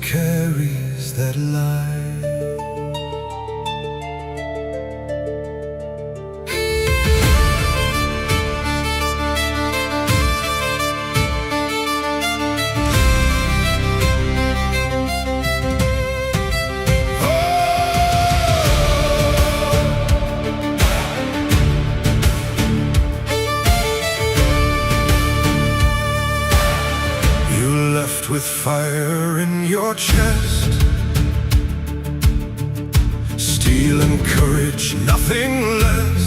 carries that light. With fire in your chest, steel and courage, nothing less.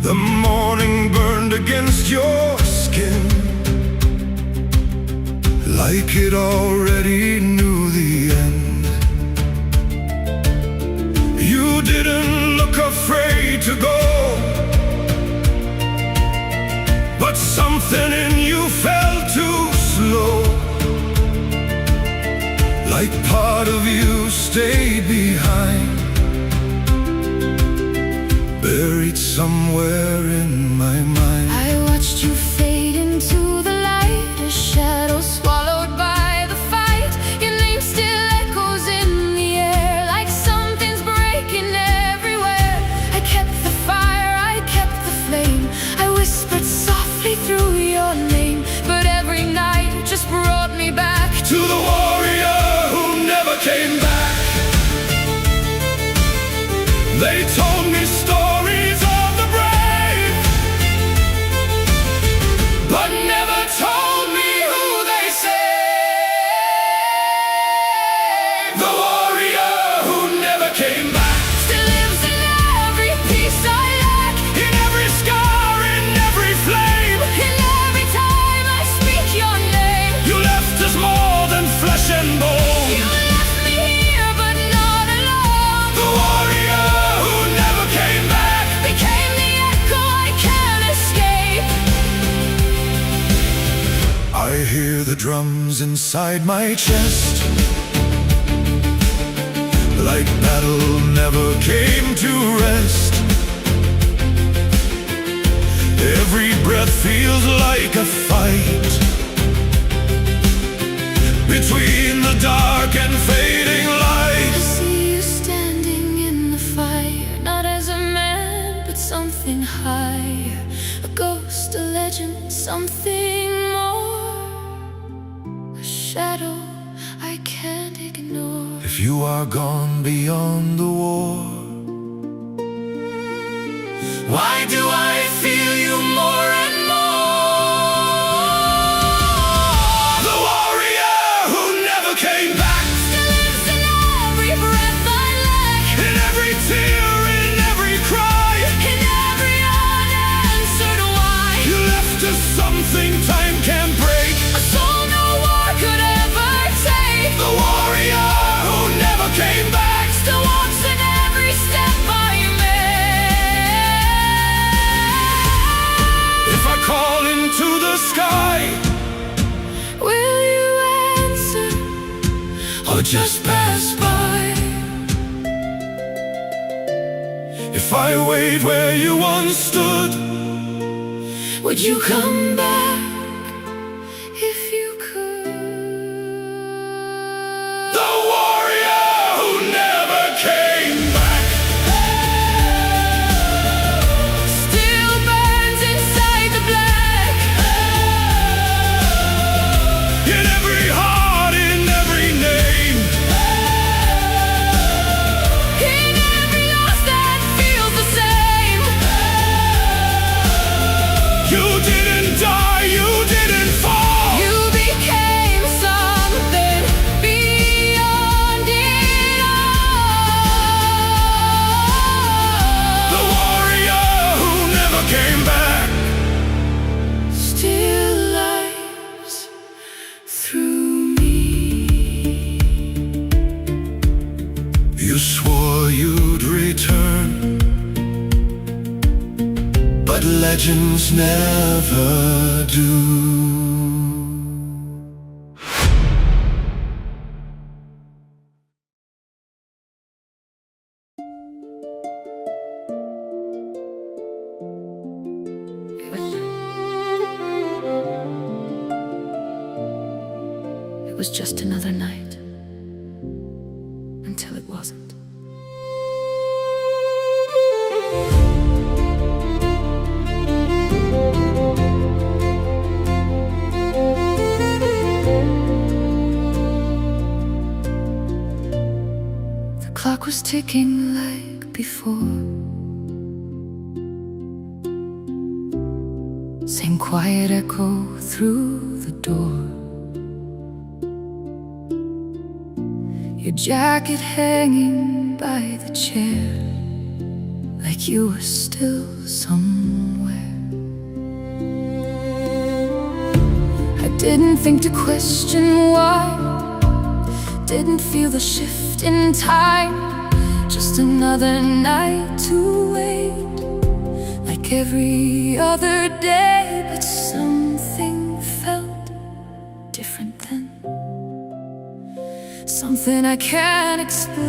The morning burned against your skin, like it already knew the end. You didn't look afraid to go, but something in you felt too slow, like part of you stayed behind, buried somewhere in my mind. I watched you fade into the light, a shadow swallowed by the fight. Your name still echoes in the air, like something's breaking everywhere. I kept the fire, I kept the flame, I whispered softly through your name, but every night just brought me back to the warrior who never came back. They told me stories of the brave, but never told me who they saved. The warrior who never came back still lives in every piece I lack, in every scar, in every flame, in every time I speak your name. you left us more than flesh and bone. You left me here but not alone. The warrior who never came back Became the echo I can't escape. I hear the drums inside my chest, like battle never came to rest. Every breath feels like a fight between the dark and fading I light. see you standing in the fire, not as a man but something higher, a ghost, a legend, something more, a shadow I can't ignore. If you are gone beyond the war, why do I feel you more and more? The warrior who never came back Still lives in every breath I lack, in every tear, in every cry, in every unanswered why. you left us something time can't break. A soul no war could ever take. The warrior who never came back Still walks in every step I make. If I call into the sky, Will you answer or just pass by? If I wait where you once stood, would you come back if you could? the warrior who never came back Still burns inside the black, in every heart, in every name, in every loss that feels the same. you didn't die, you didn't fall. You became something beyond it all. The warrior who never came back Still lives through me. You swore you'd return, but legends never do. was just another night, until it wasn't. The clock was ticking like before. Same quiet echo through the door. Your jacket hanging by the chair, like you were still somewhere. I didn't think to question why, didn't feel the shift in time. Just another night to wait, like every other day. But something felt different then, something I can't explain.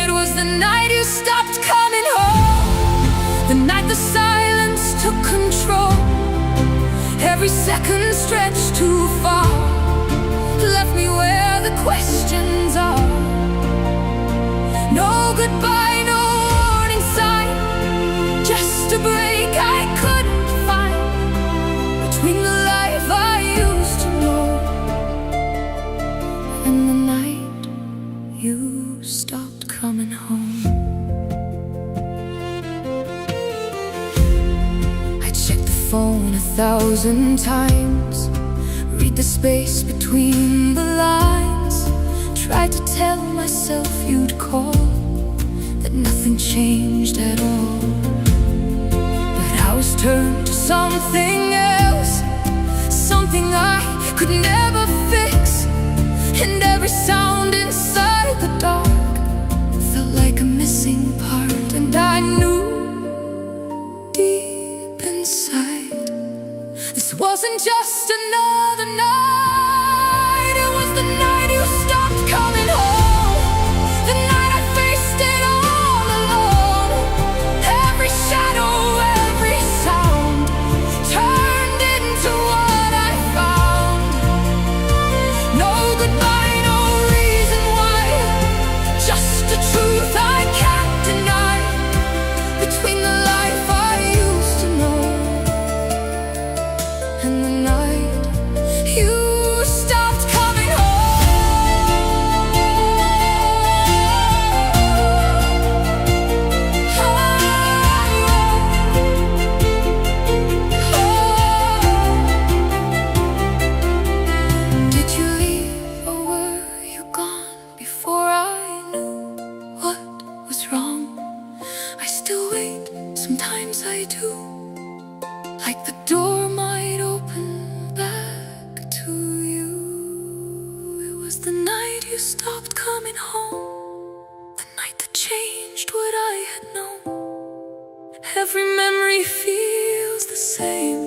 It was the night you stopped coming home, the night the silence took control. Every second stretched too far, left me where the questions are. No goodbye, no warning sign, just a break I couldn't find between the life I used to know and the night you stopped coming home. I checked the phone 1,000 times, read the space between the lines. Tried to tell myself you'd call, that nothing changed at all. But I was turned to something else, something I could never fix. And every sound inside the dark felt like a missing part. And I knew deep inside, this wasn't just another night. It was the night you stopped coming home, the night I faced it all alone. Every shadow, every sound turned into what I found. No goodbye, no reason why, just a truth I can't deny between the life I used to know and the night you stopped coming home. Did you leave or were you gone before I knew what was wrong? I still wait, sometimes I do, like the door might open back to you. It was the night you stopped coming home, the night that changed what I had known. Every memory feels the same,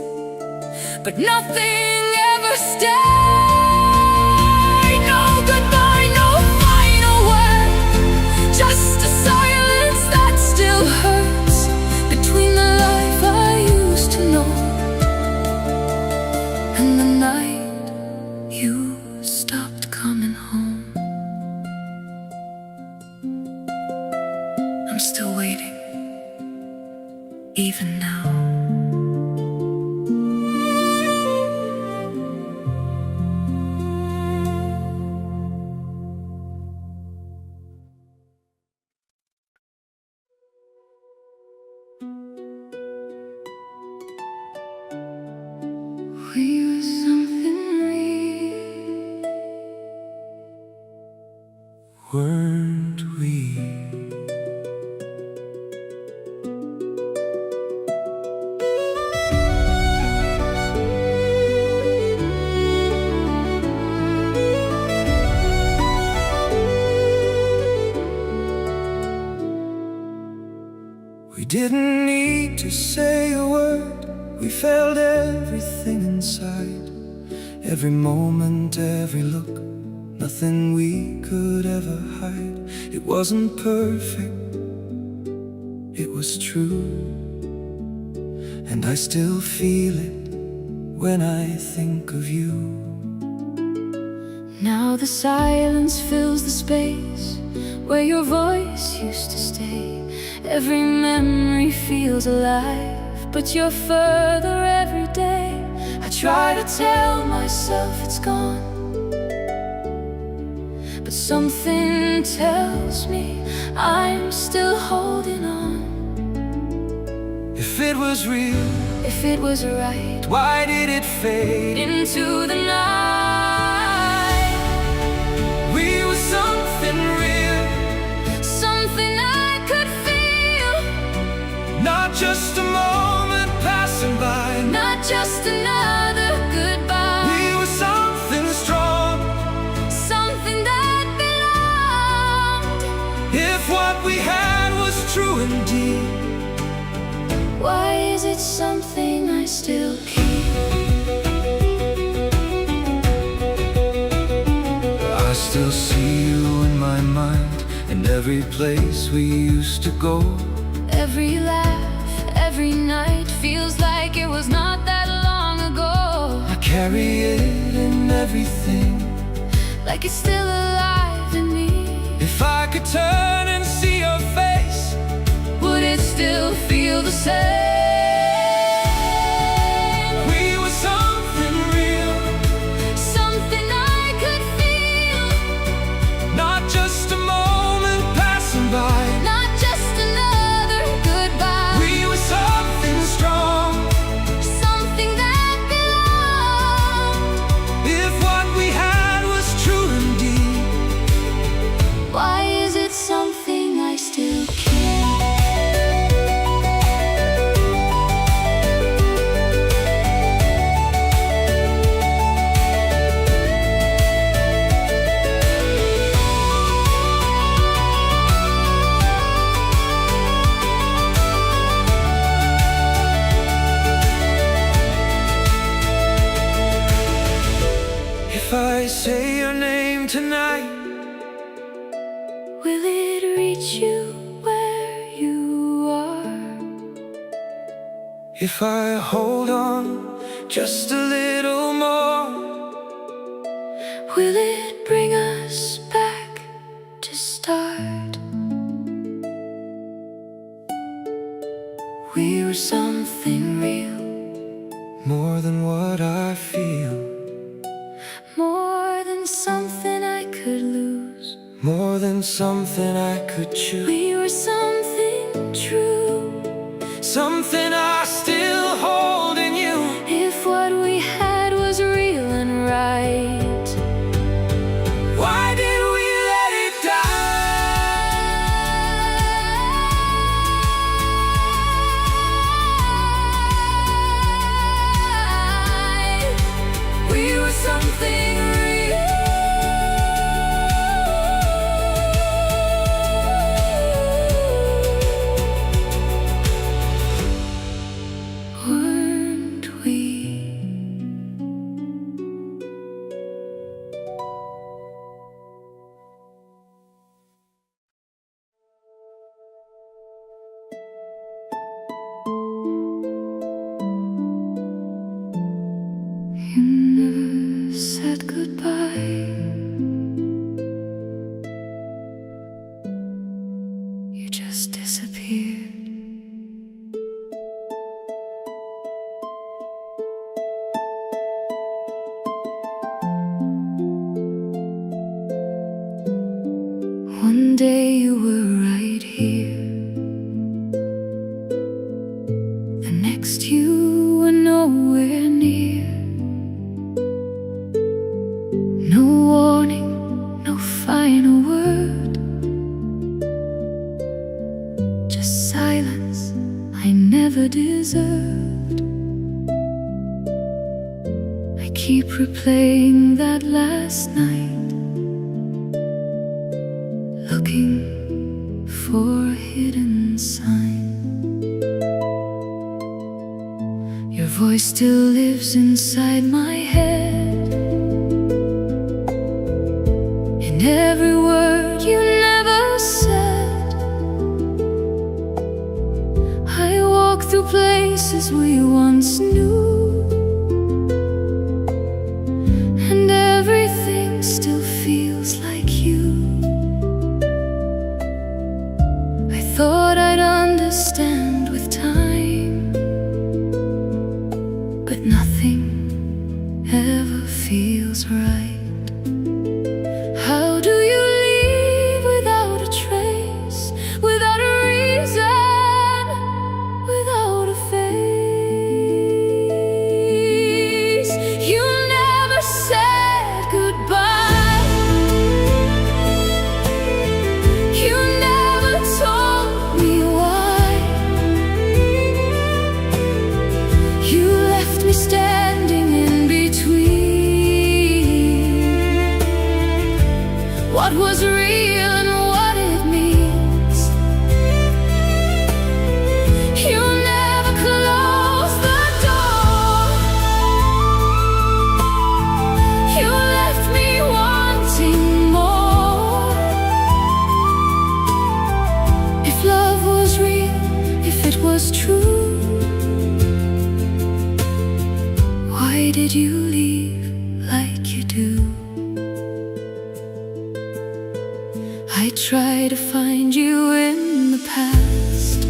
but nothing ever stayed. No goodbye, no final word, just a silence that still hurts between the life I used to know and the night you stopped coming home. I'm still waiting, even now. We were something real, Weren't we? We didn't need to say a word, we felt everything inside. Every moment, every look, nothing we could ever hide. It wasn't perfect, it was true, and I still feel it when I think of you. Now the silence fills the space where your voice used to stay. Every memory feels alive, but you're further every day. I try to tell myself it's gone, but something tells me I'm still holding on. If it was real, if it was right, why did it fade into the night? We were something real, something I could feel, not just a moment passing by, not just another goodbye. We were something strong, something that belonged. If what we had was true indeed, why is it something I still keep? I still see you in my mind, in every place we used to go. Every laugh, every night feels like it was not that long ago. I carry it in everything, like it's still alive in me. If I could turn and see your face, would it still feel the same? We were something real, something I could feel, not just a moment passing by, not just another goodbye. We were something strong, something that belonged. If what we had was true indeed, why is it something I still keep? If I say your name tonight, will it reach you where you are? If I hold on just a little more, will it bring us back to start? We were something real, more than what I feel, more than something I could lose, more than something I could choose. we were something true, something I still hold in you. if what we had was real and right, Why did we let it die? We were something real, weren't we? You never said goodbye. You just disappeared. One day you were right here, the next you were nowhere near. No warning, no final word, just silence I never deserved. I keep replaying that last night, looking for a hidden sign. Your voice still lives inside my head, in every word you never said. I walk through places we once knew, nothing ever feels right. How do you leave without a trace, without a reason, without a face? You never said goodbye. You never told me why. You left me standing in between what was real and what it means. You never closed the door. You left me wanting more. If love was real, if it was true, why did you leave like you do? I try to find you in the past,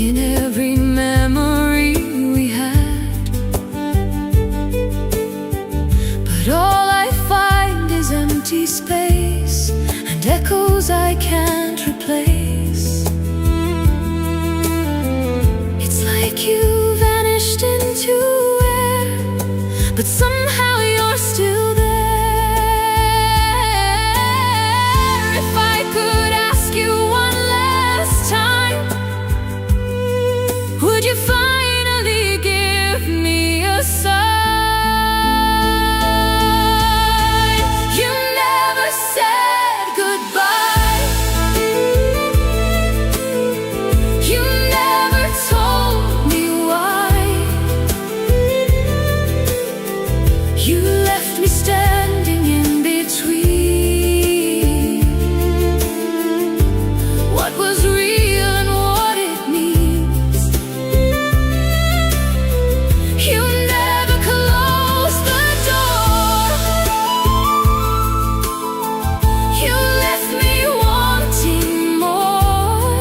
in every memory we had, but all I find is empty space and echoes I can't replace. It's like you vanished into air, but somehow you're still there. If I could ask you one last time, would you finally give me a sign? You never said goodbye. You never told me why. You left me standing in between what was real and what it means. You never closed the door. You left me wanting more.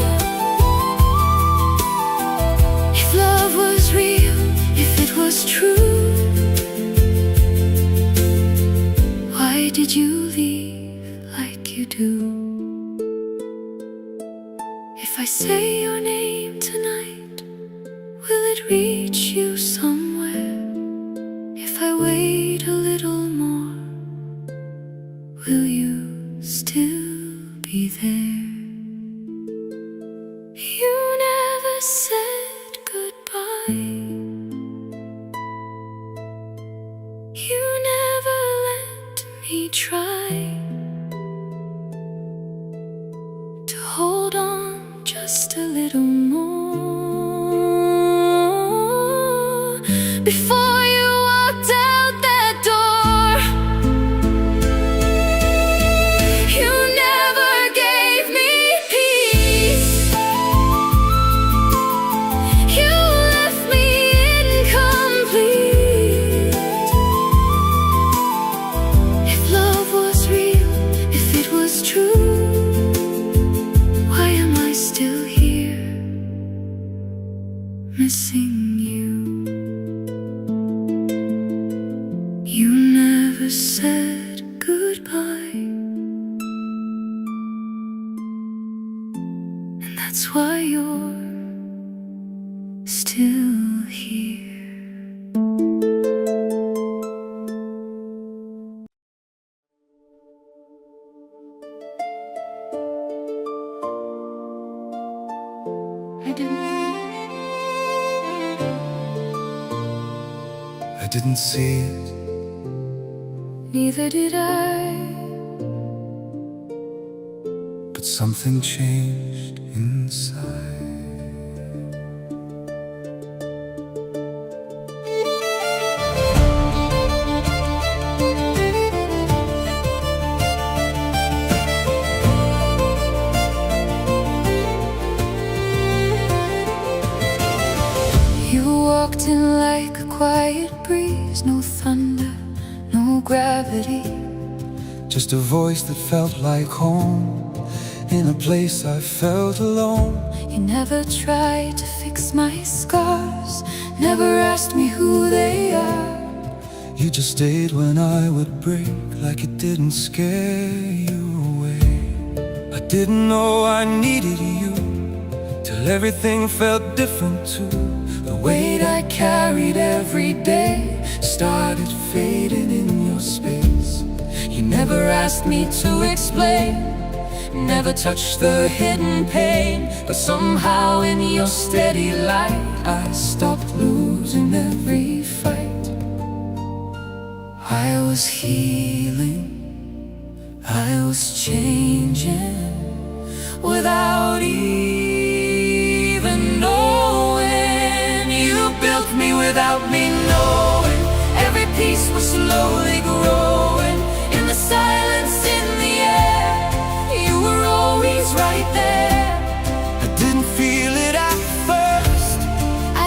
If love was real, if it was true, why did you leave like you do? If I say your name tonight, will it reach you somewhere? If I wait a little more, will you still be there? You never said goodbye. You never let me try to hold on just a little more before you walked out that door. You never gave me peace. You left me incomplete. If love was real, if it was true, why am I still here, missing you? You never said goodbye, and that's why you're still here. I didn't see it, Neither did I. but something changed inside. You walked in like a quiet breeze, no thunder, no gravity. Just a voice that felt like home, in a place I felt alone. You never tried to fix fix my scars, never asked me who they are. You just stayed when I would break, like it didn't scare you away. I didn't know I needed you, till everything felt different too. The weight I carried every day started fading in your space. You never asked me to explain, never touched the hidden pain. But somehow in your steady light I stopped losing every fight. I was healing, I was changing, without even knowing. You built me without me knowing. Every piece was slowly growing. In the silence, in the air, you were always right there. I didn't feel it at first,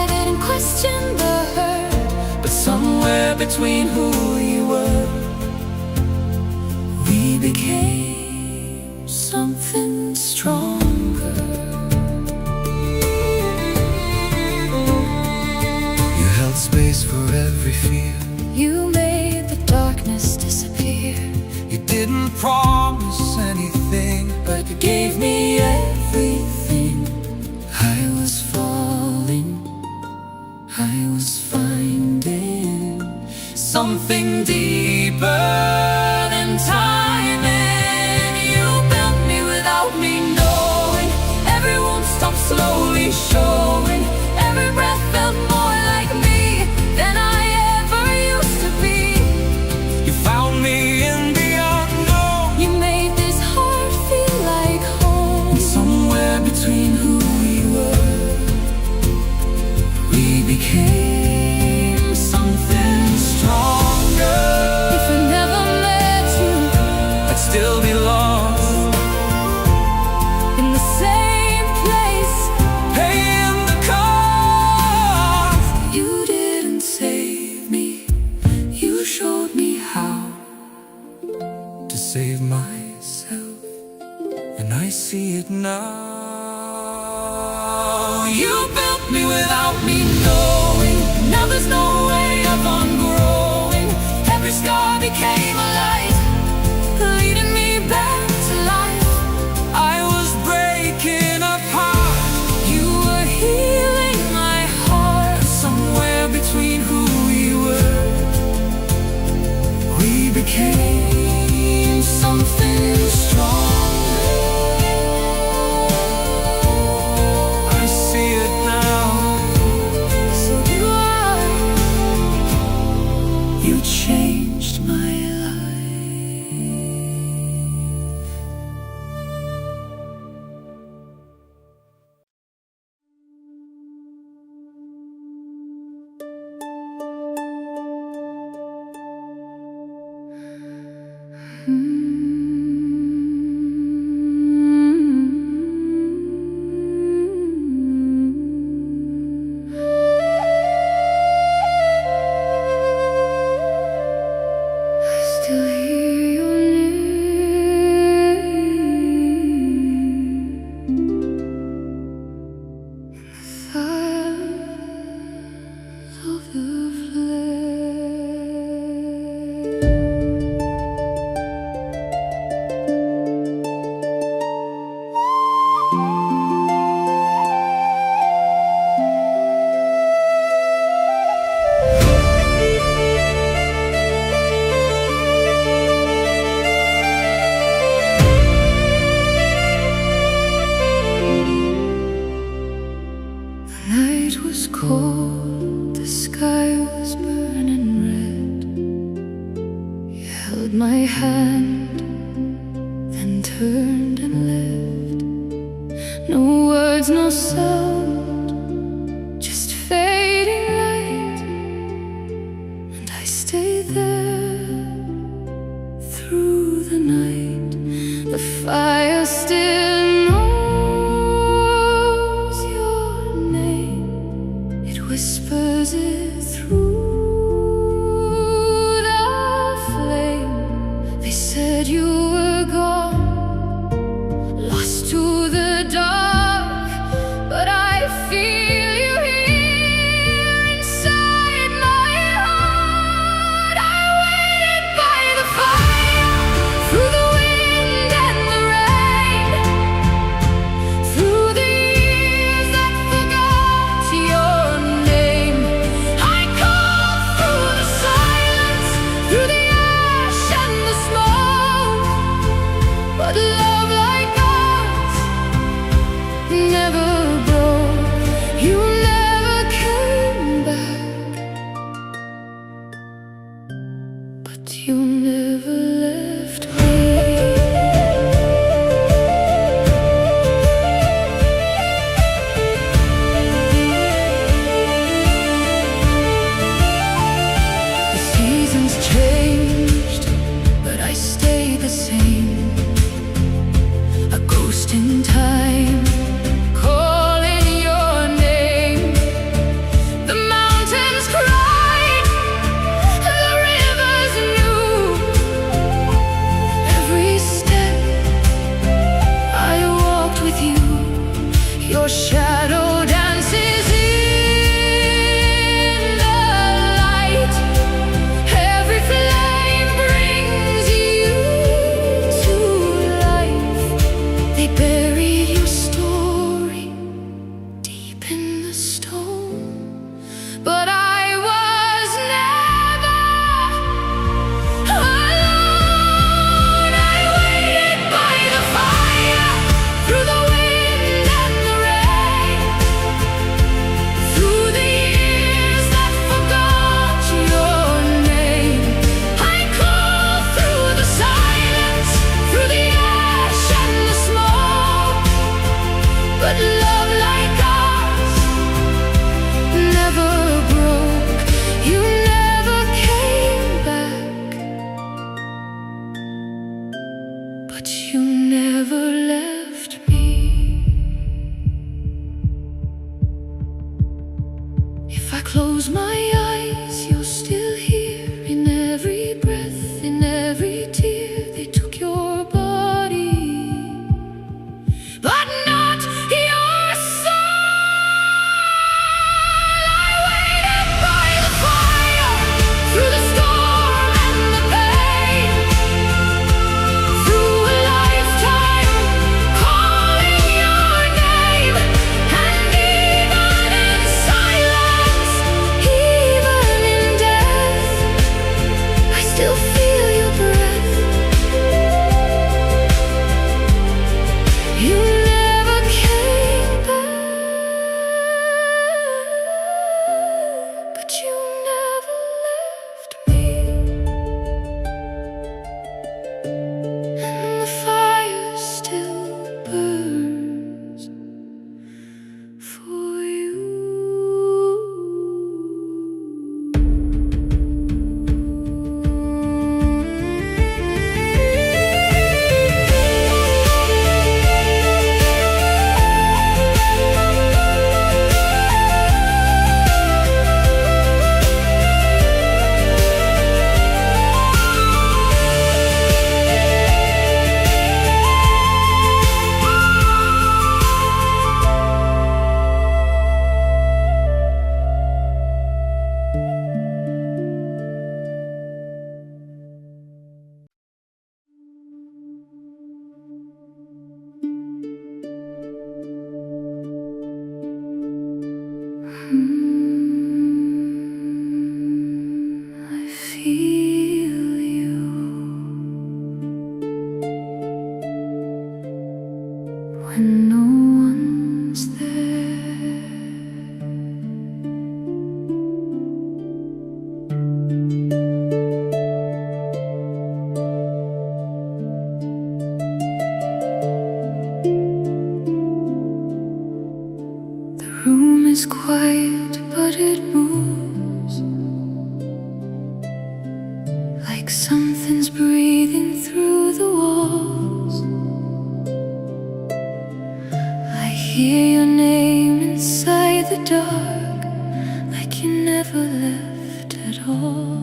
I didn't question the hurt, but somewhere between who you were, we became something stronger. you held space for every fear. You made the darkness disappear. You didn't promise anything, But you gave me everything. I was falling, I was finding something deeper than time. And you built me without me knowing. Every wound stopped slowly showing. Every breath felt more like me than I ever used to be. you found me in the unknown. You made this heart feel like home. And somewhere between who we were, we became something stronger. If I never met you, I'd still be lost, in the same place. paying the cost. You didn't save me, you showed me how. To save myself, and I see it now. You built me without me knowing. Now there's no way of ungrowing. Every scar became a light, leading me back to life. I was breaking apart, You were healing my heart. somewhere between who we were, we became Something stronger. I see it now. So do I. You changed My life. Still hear your name in the silence of the The night was cold, the sky was burning red. You held my hand, then turned and left. No words, no sound, just fading light. And I stayed there through the night. The fire still knows your name. It whispers it through the flame. They said you were gone, lost to the dark, but I feel you you never left me. The seasons changed, but I stayed the same. A ghost in time, calling your name. The mountains cried, the rivers knew. Every step I walked with you, your shadow dances in the light. Every flame brings you to life. They buried your story deep in the stone, but I was never alone. I waited by the fire, through the wind and the rain, through the years that forgot your name. I called through the silence, through the ash and the smoke, but love like ours never broke. You never came back, but you never left me. If I close my eyes, you're still here. In every breath, in every tear, they took your body, but not your soul. I waited by the fire, through the storm and the pain, through a lifetime, calling your name. And even in silence, even in death, I still feel your breath. You never came back, but you never left me. And the fire still burns for you. I feel you when no one's there. The room is quiet, but it moves like something's breathing through the walls. I hear your name inside the dark, like you never left at all.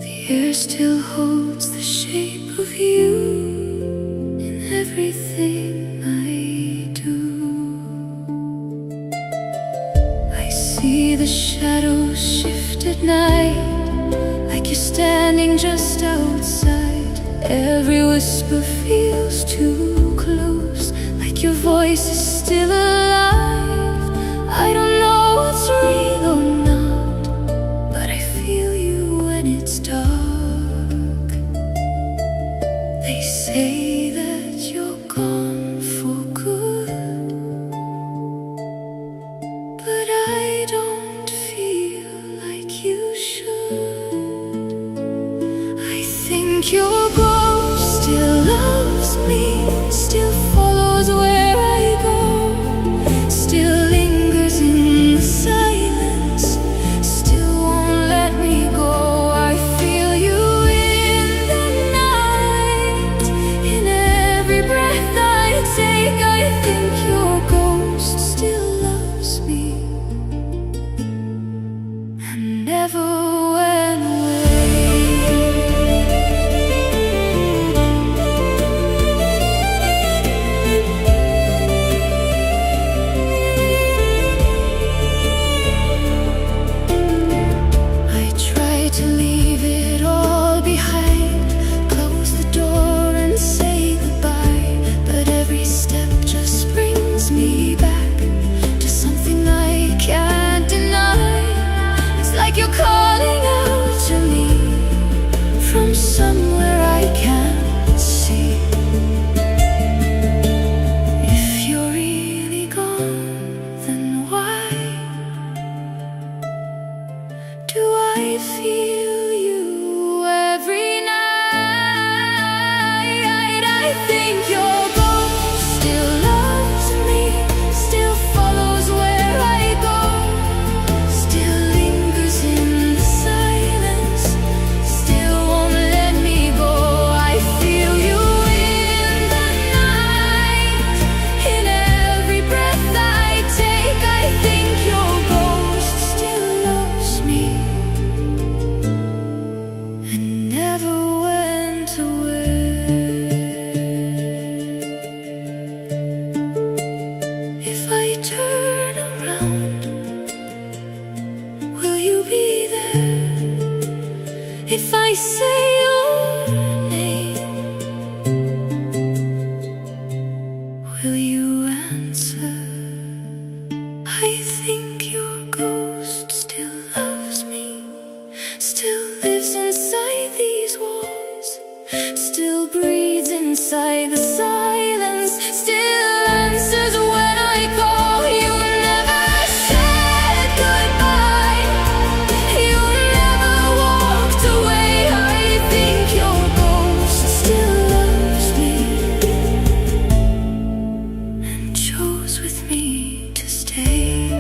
The air still holds the shape of you in everything I do. I see the shadows shift at night, like you're standing just outside. Every whisper feels too close, like your voice is still alive. I don't know what's real or not, but I feel you when it's dark. They say that you're gone for good, but I don't feel like you should. think your ghost still loves me, still follows where I go, still lingers in the silence, still won't let me go. I feel you in the night, in every breath I take. I think your ghost still loves me and never went away. I try to leave it all behind, close the door and say goodbye, but every step just brings me back to something I can't deny. It's like you're calling out to me from somewhere I can't see. If you're really gone, then why do I feel you every night? I think your ghost still loves me, still follows where I go, still lingers in the silence, still won't let me go. I feel you in the night, in every breath I take. I think your ghost still loves me and never went away. If I turn around, will you be there? If I say your name, will you answer? I think your ghost still loves me, still lives inside these walls, still breathes inside the silence, still answers when I call. You never said goodbye, you never walked away. I think your ghost still loves me and chose with me to stay.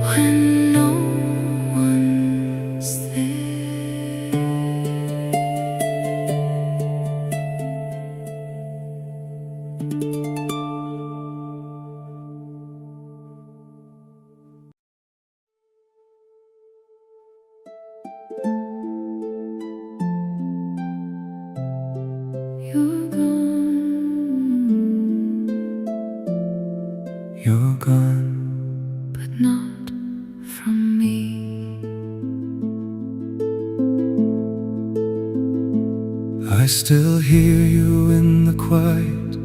When no one's there. You're gone, You're gone, but not from me. I still hear you in the quiet,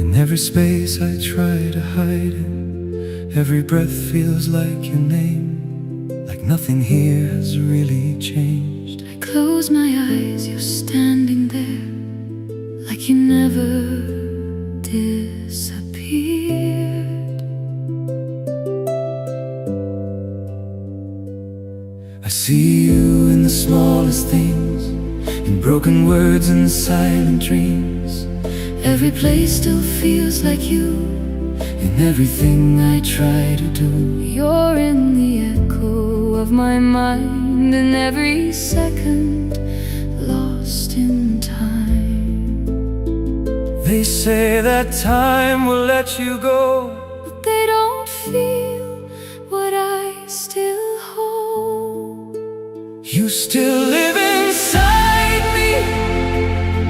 in every space I try to hide in. Every breath feels like your name, like nothing here has really changed. I close my eyes, you're standing there, like you never disappeared. I see you in the smallest things, in broken words and silent dreams. Every place still feels like you, In everything I try to do, you're in the echo of my mind, in every second lost in time. they say that time will let you go, But they don't feel what I still hold. you still live inside me.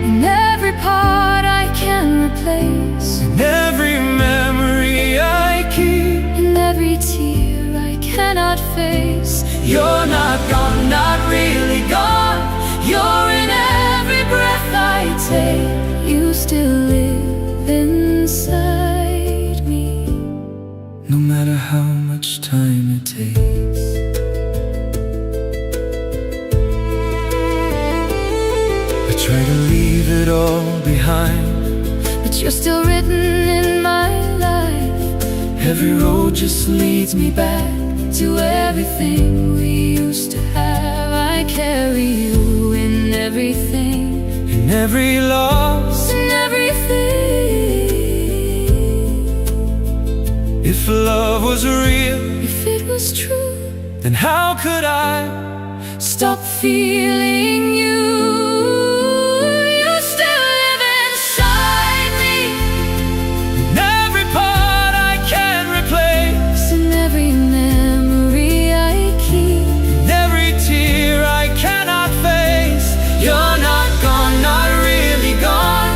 In every part I can replace, In every memory I keep, in every tear I cannot face. you're not gone, not really gone. You're in every breath I take. You still live inside me, No matter how much time it takes. it all behind, but you're still written in my life. every road just leads me back To everything we used to have. I carry you in everything, in every loss. in everything. If love was real, If it was true, then how could I stop feeling you? You still live inside me, in every part I can't replace, in every memory I keep, in every tear I cannot face. You're not gone, not really gone.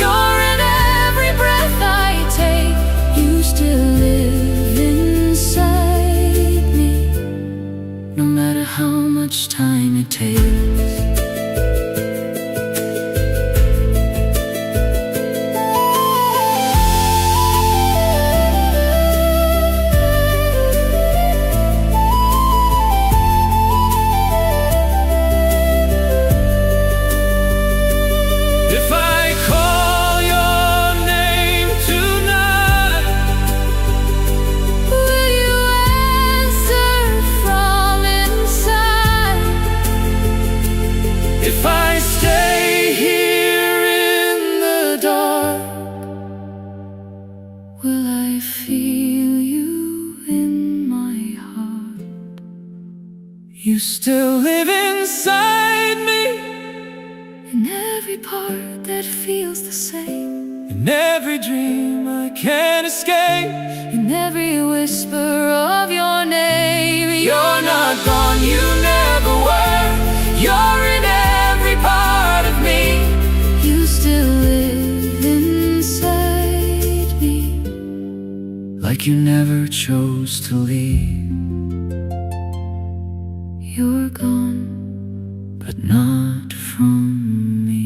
you're in every breath I take. You still live inside me, no matter how much time it takes. If I call your name tonight, Will you answer from inside? if I stay here in the dark, Will I feel you in my heart? you still live inside me, In every part that feels the same, in every dream I can't escape. in every whisper of your name. You're not gone, you never were. You're in every part of me. You still live inside me, Like you never chose to leave, you're gone, but not from me.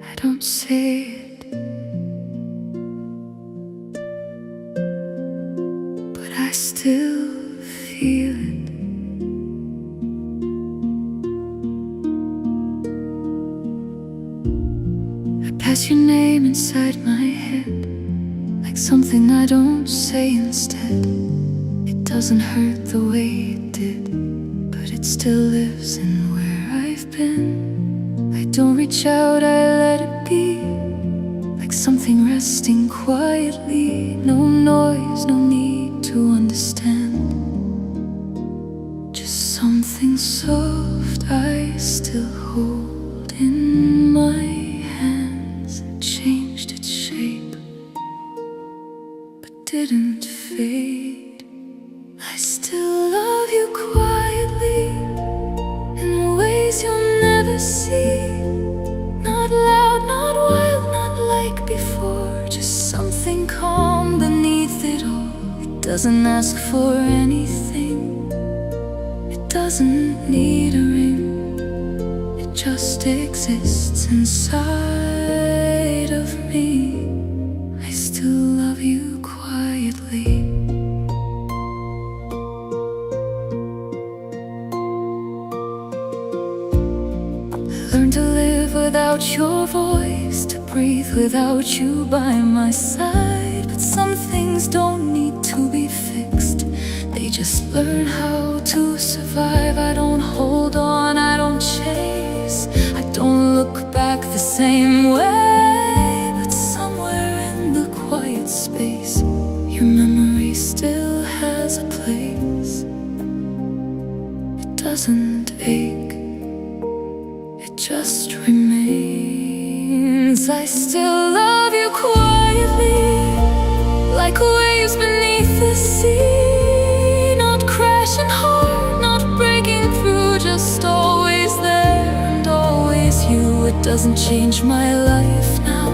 I don't say it, but I still feel it. I pass your name inside my head, like something I don't say instead. It doesn't hurt the way it did, but it still lives in where I've been. I don't reach out, I let it be, like something resting quietly. No noise, no need to understand, just something soft I still hold in my hands. It changed its shape, but didn't fade. I still love you quietly, in ways you'll never see. Not loud, not wild, not like before, just something calm beneath it all. It doesn't ask for anything, it doesn't need a ring. It just exists inside of me. I still love you quietly. Learn to live without your voice, to breathe without you by my side. But some things don't need to be fixed, they just learn how to survive. I don't hold on, I don't chase, I don't look back the same way. But somewhere in the quiet space, your memory still has a place. It doesn't ache, it just remains. I still love you quietly, like waves beneath the sea. Not crashing hard, not breaking through, just always there and always you. It doesn't change my life now,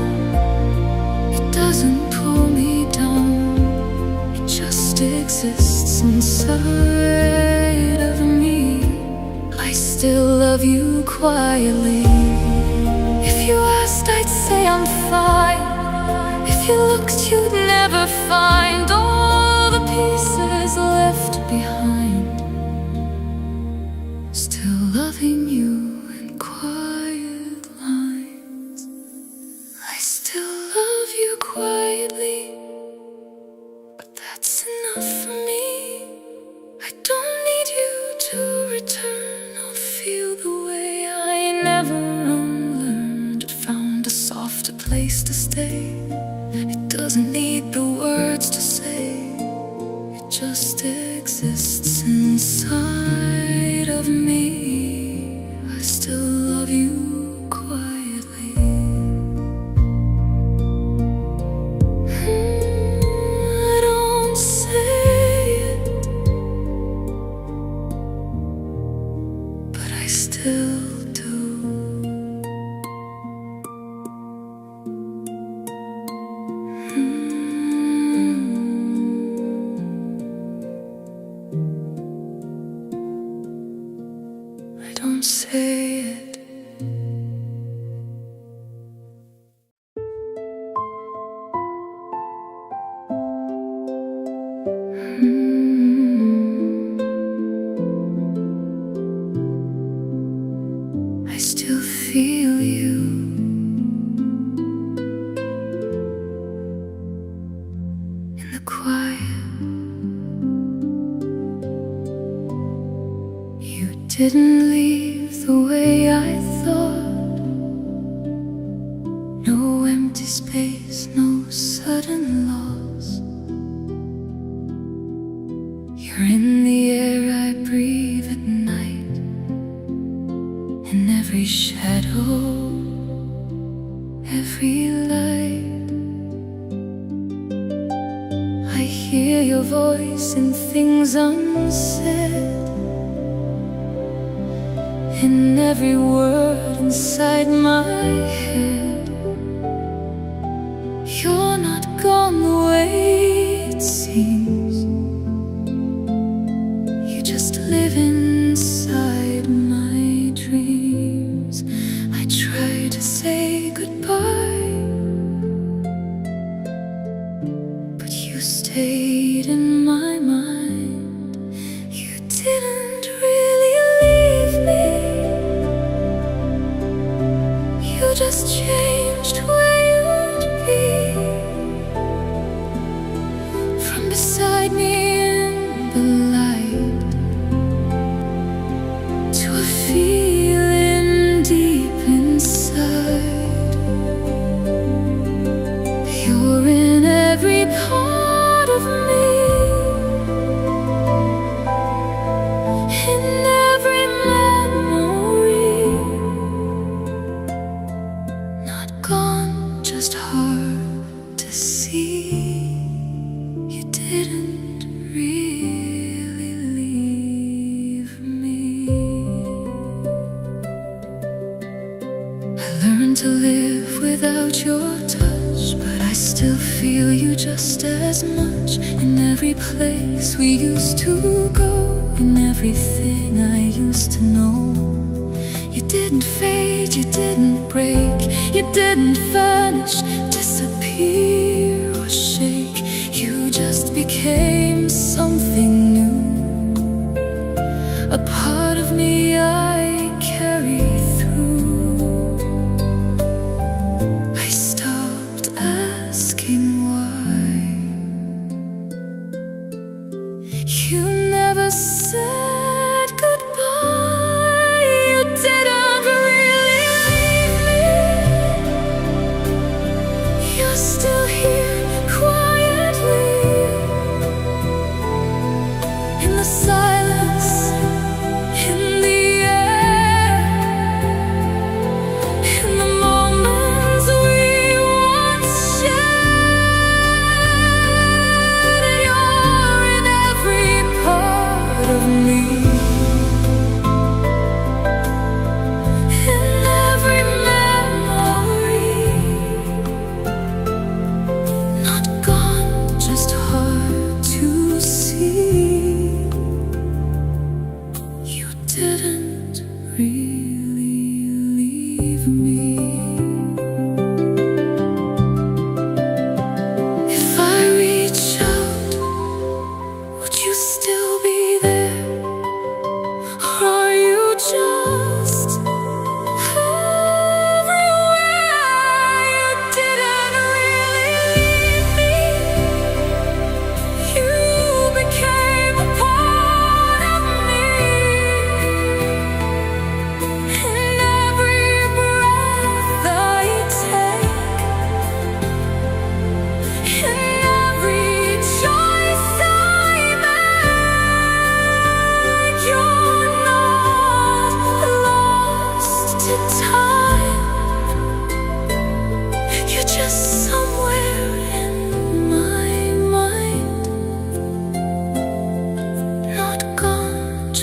it doesn't inside of me, I still love you quietly. If you asked, I'd say I'm fine. If you looked, you'd never find all the pieces left behind. Still loving you in quiet lines. I still love you quietly, but that's enough for me. I don't need you to return or feel the way I never unlearned. Found a softer place to stay. It doesn't need the words to say. It just exists inside of me. I still love you quietly. I don't say it, but I still do. I don't say it. I still feel you in the quiet. You didn't leave the way I thought. No empty space, no sudden loss. You're in the air I breathe at night, in every shadow, every light. I hear your voice in things unsaid, in every word inside my head. You're not gone the way it seems. You just live inside my dreams. I try to say goodbye, but you stayed in my mind. You didn't really leave me. You just changed where you'd be. From beside me in the light to a feeling deep inside. You're in every part of me, in every memory. Not gone, just hard to see. You didn't really leave me. I learned to live without your touch, but I still feel you just as much. In every place we used to go, in everything I used to know. You didn't fade, you didn't break, you didn't vanish, disappear or shake. You just became something new, a part of me I carry through. I stopped asking why. You never said goodbye. You didn't really leave me. You're still here quietly.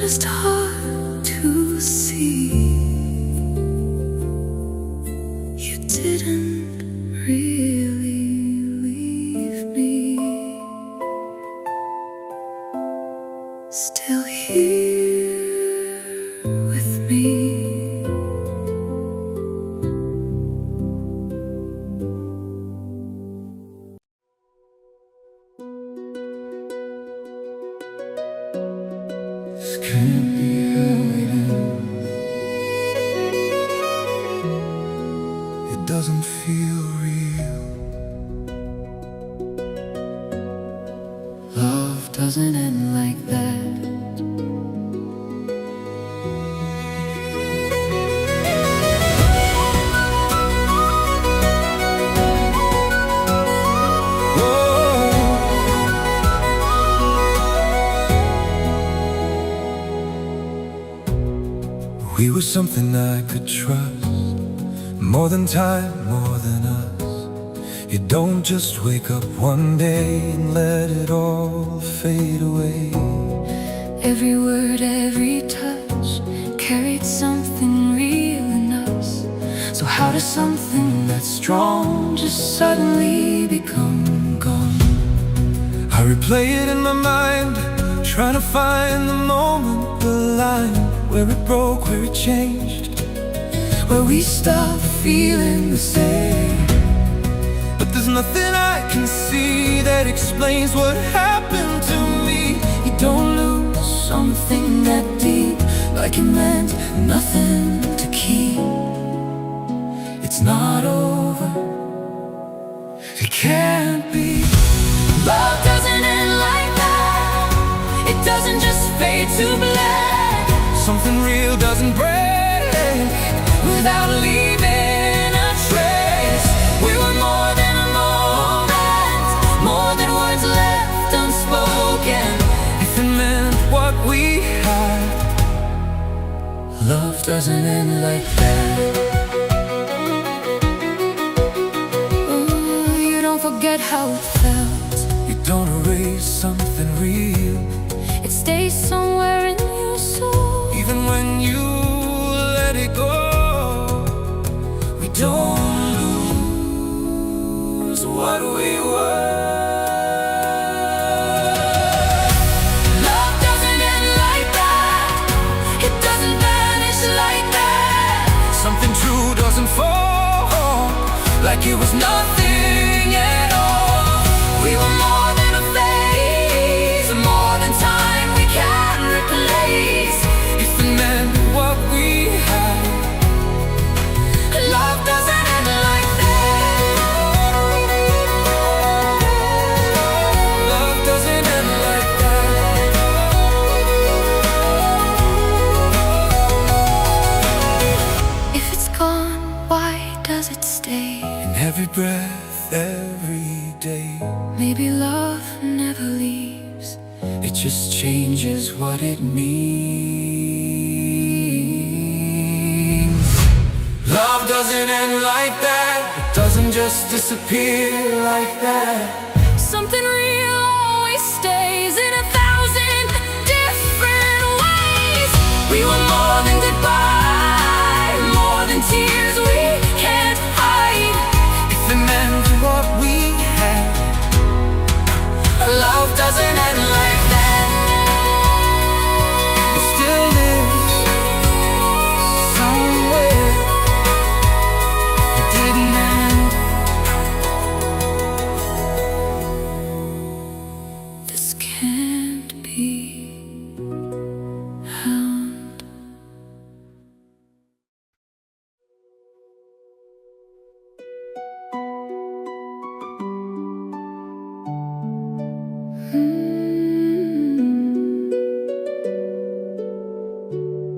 just hard to see. You didn't really leave me. Still here with me. This can't be how it ends. It doesn't feel real. Love doesn't end like that. We were something I could trust, more than time, more than us. You don't just wake up one day and let it all fade away. Every word, every touch carried something real in us. So how does something that's strong just suddenly become gone? I replay it in my mind, trying to find the moment, the line where it broke, where it changed, Where we stopped feeling the same. but there's nothing I can see that explains what happened to me. You don't lose something that deep, like it meant nothing to keep. It's not over, It can't be. love doesn't end like that. It doesn't just fade to black. Something real doesn't break Without leaving a trace. We were more than a moment, more than words left unspoken. if it meant what we had. Love doesn't end like that. Ooh, you don't forget how it felt. You don't erase something real, It stays somewhere in your soul. even when you let it go. We don't lose what we were. Love doesn't end like that. It doesn't vanish like that. Something true doesn't fall like it was nothing at all. We were more than a phase, more than time we can replace. If it meant what we had. Love doesn't end like that. Love doesn't end like that. If it's gone, why does it stay? In every breath, every day, Maybe love never leaves. it just changes what it means. Love doesn't end like that. It doesn't just disappear like that. Something real always stays in 1,000 different ways. We were more than goodbye, more than tears we can't hide. If it meant what we had. Love doesn't end like that. It still lives somewhere. It didn't end. This can't be helped.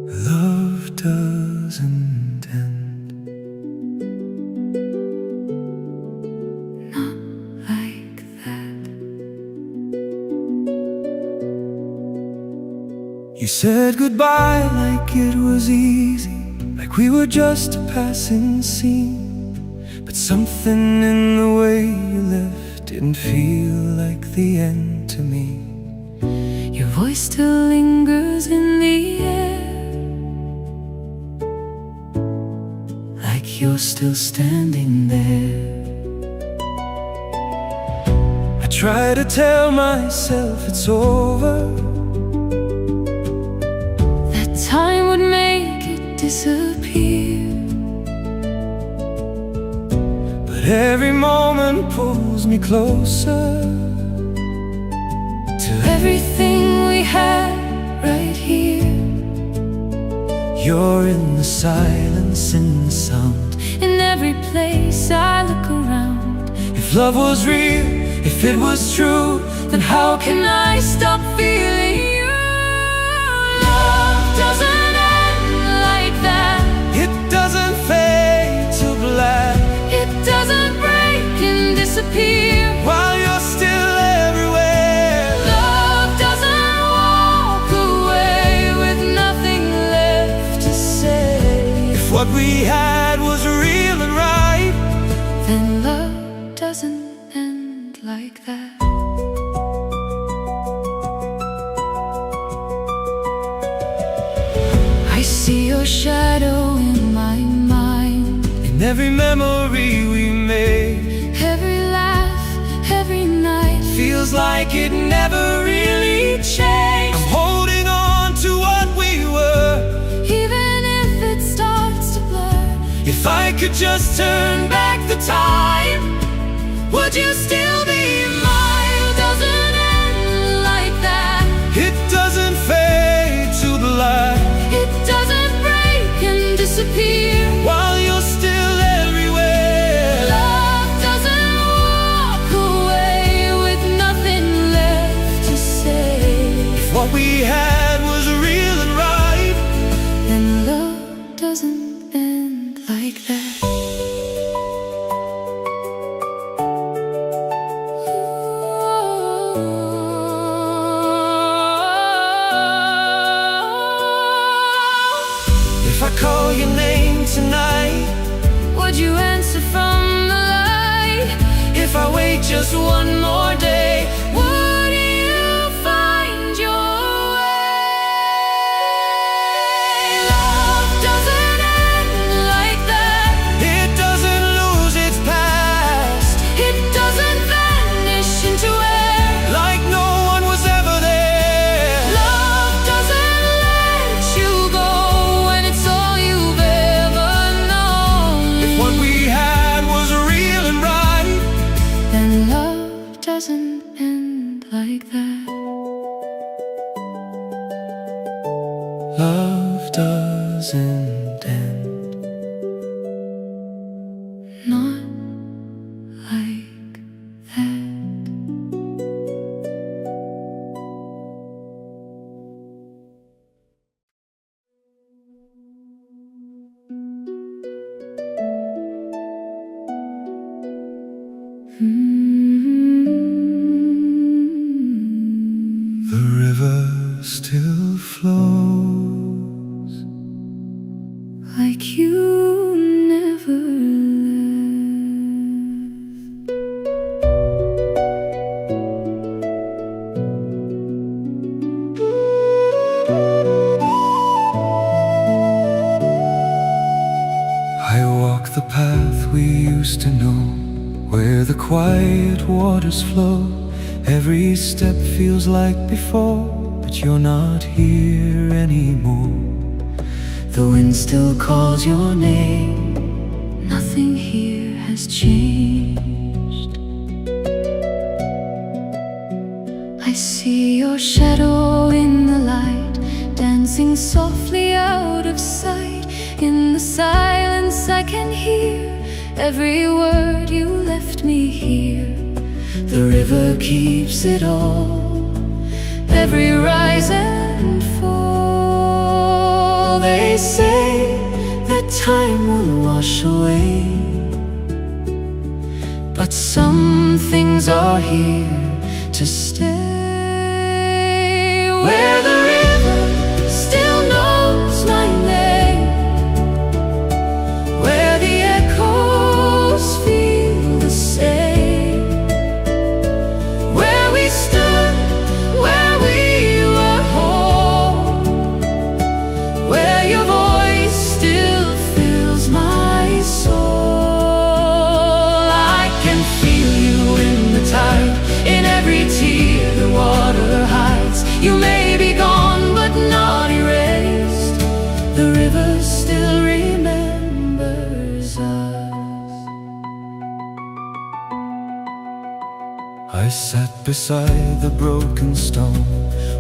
Love doesn't end. Not like that. You said goodbye like it was easy, like we were just a passing scene. But something in the way you left didn't feel like the end to me. Your voice still lingers in the still standing there. I try to tell myself it's over, that time would make it disappear. but every moment pulls me closer to Everything we had right here. You're in the silence, in the sound. In every place I look around. If love was real, if it was true, then how can I stop feeling you? Love doesn't end like that. It doesn't fade to black It doesn't break and disappear. while you're still everywhere. Love doesn't walk away with nothing left to say. If what we had was real and right, Then love doesn't end like that. I see your shadow in my mind. in every memory we made, Every laugh, every night. feels like it never really changed. I'm holding on to what we were. Even if it starts to blur. If I could just turn back the time, would you still be mine? Doesn't end like that. It doesn't fade to black It doesn't break and disappear. while you're still everywhere. Love doesn't walk away with nothing left to say. If what we had was real and right, Then love doesn't end like that. if I call your name tonight, Would you answer from the light? if I wait just one more day, Would you find your way? Love doesn't end like that. it doesn't lose its past It doesn't vanish into air. like no one was ever there. Love doesn't let you go when it's all you've ever known. If what we had was real and right, Then love doesn't end like that. love doesn't end. Not like that. The river still flows Like you never left. I walk the path we used to know, where the quiet waters flow. Every step feels like before, but you're not here anymore. The wind still calls your name. Nothing here has changed. I see your shadow in the light, dancing softly out of sight. In the silence I can hear every word you left me here. The river keeps it all, every rise and fall. They say that time will wash away, but some things are here to stay. Where the river still knows my name, where the echoes feel the same, where we stood, where we were whole, where your voice still fills my soul. I sat beside the broken stone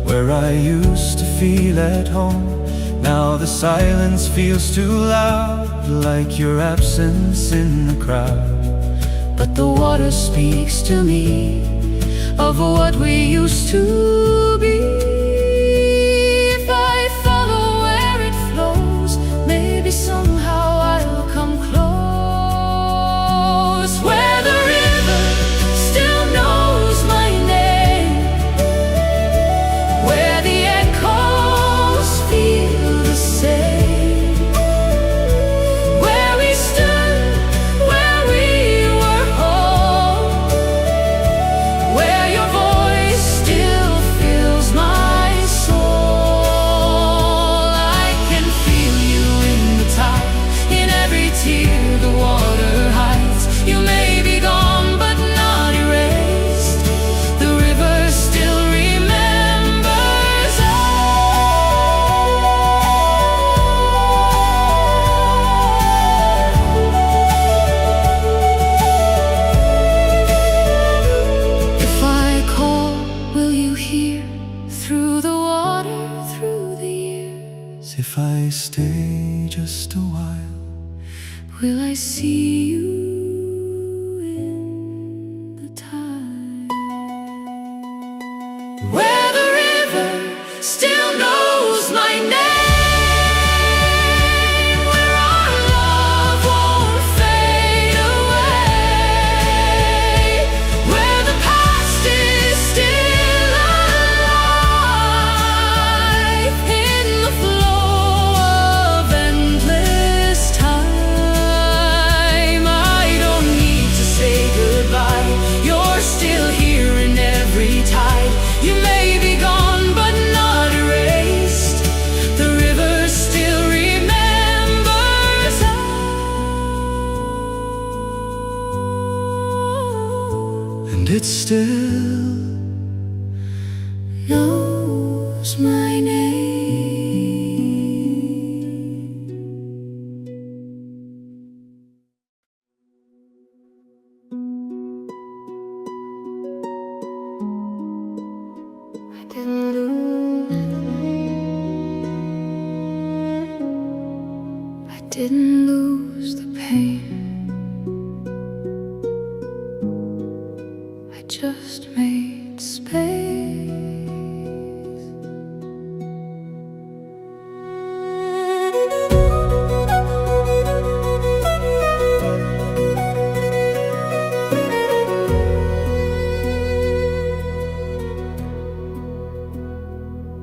where I used to feel at home. Now the silence feels too loud, like your absence in the crowd. But the water speaks to me of what we used to be. If I follow where it flows, maybe somehow I'll come close. Where the river still knows my name, where the echoes feel the same, where we stood, where we were home, where your voice still fills my soul. I can feel you in the tide, in every tear the water hides. You may be gone but not erased, the river still remembers us. If I call, will you hear? Through the water, through the years. If I stay just a while, will I see you in the tide? Where the river still knows my name, where our love won't fade away, where the past is still alive in the flow of endless time. I don't need to say goodbye, you're still here in every tide. You may be gone but not erased, the river still remembers us. And it still knows my name. I didn't lose the pain, I just made space.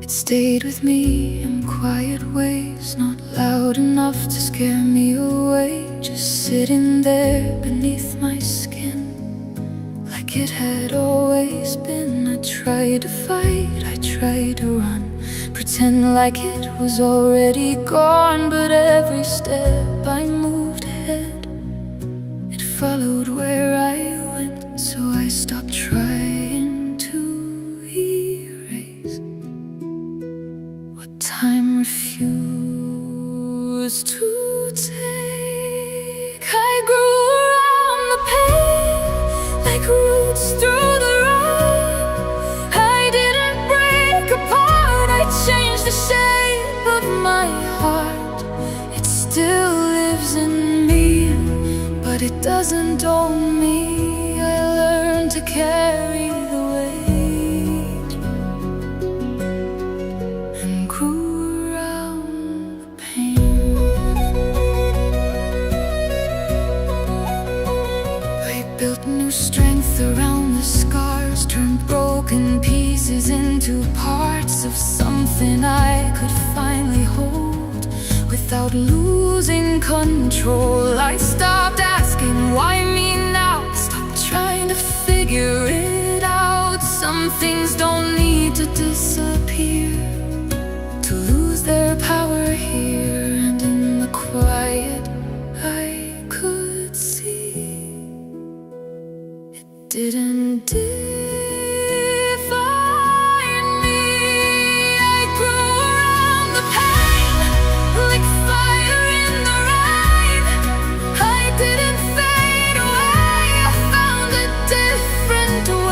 It stayed with me in quiet ways, not loud enough to scare me away, just sitting there beneath my skin, like it had always been. I tried to fight, I tried to run, pretend like it was already gone, but every step I moved ahead, it followed where I went. So I stopped trying to erase what time refused to take. I grew around the pain like roots through the rock. I didn't break apart, I changed the shape of my heart. It still lives in me, but it doesn't own me. I learned to carry the weight and grew around the pain. I built new strength around the scars, turned broken pieces into parts of something I could finally hold without losing control. I stopped asking why me now, stopped trying to figure it out. Some things don't need to disappear to lose their power here. And in the quiet I could see it didn't define me. I grew around the pain like fire in the rain. I didn't fade away, I found a different way.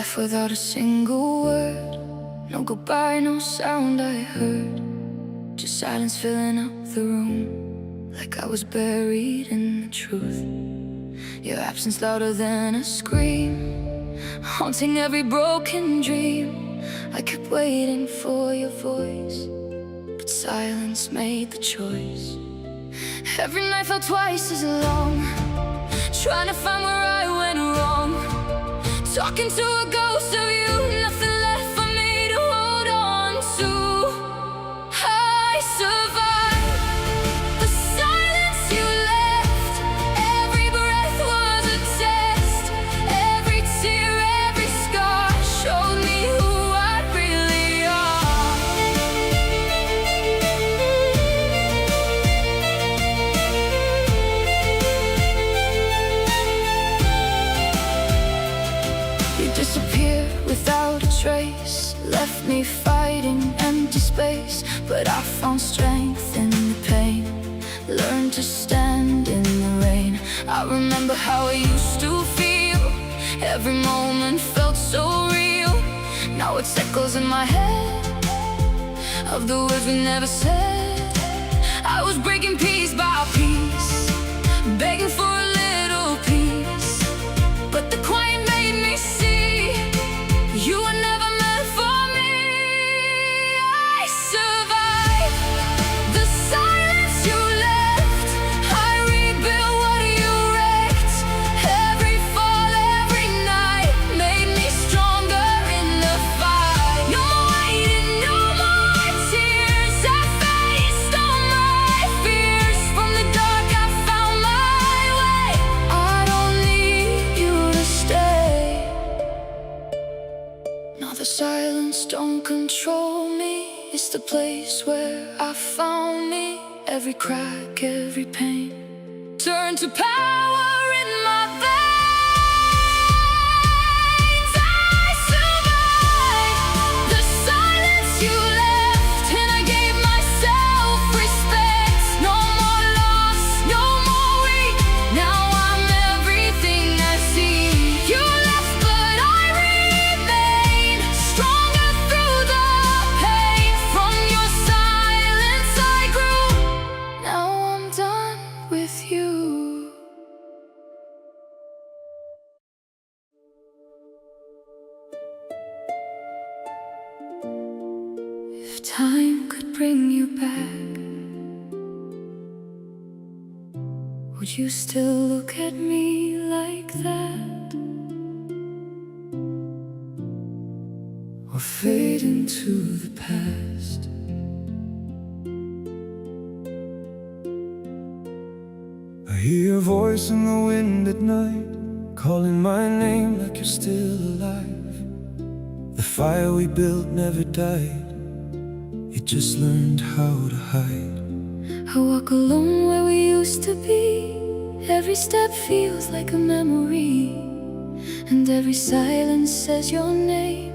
left without a single word. No goodbye, no sound I heard, just silence filling up the room, like I was buried in the truth. Your absence louder than a scream, haunting every broken dream. I kept waiting for your voice, but silence made the choice. Every night felt twice as long, trying to find where I went wrong. Talking to a ghost of you, nothing left for me to hold on to. I survived the silence you left. Every breath was a test. Every tear, every scar showed me who I really are. You disappeared without a trace, left me fighting empty space. But I found strength in the pain, learned to stand in the rain. I remember how I used to feel, every moment felt so real. Now it's echoes in my head of the words we never said. I was breaking piece by piece, begging for a little peace, but the quiet made me see you were never meant for me. I survived the silence you left. I rebuilt what you wrecked. Every fall, every night made me stronger in the fight. No more waiting, no more tears. I faced all my fears. From the dark I found my way. I don't need you to stay. Now the silence don't control me, it's the place where I found me. Every crack, every pain turned to power in my veins. I survived the silence you left, and I gave myself respect. No more loss, no more weak. Now I'm everything I see. You left, but I remain stronger through the pain. From your silence I grew. Now I'm done with you. If time could bring you back, would you still look at me like that? Or fade into the past? I hear your voice in the wind at night, calling my name like you're still alive. The fire we built never died, it just learned how to hide. I walk alone where we used to be. Every step feels like a memory, and every silence says your name,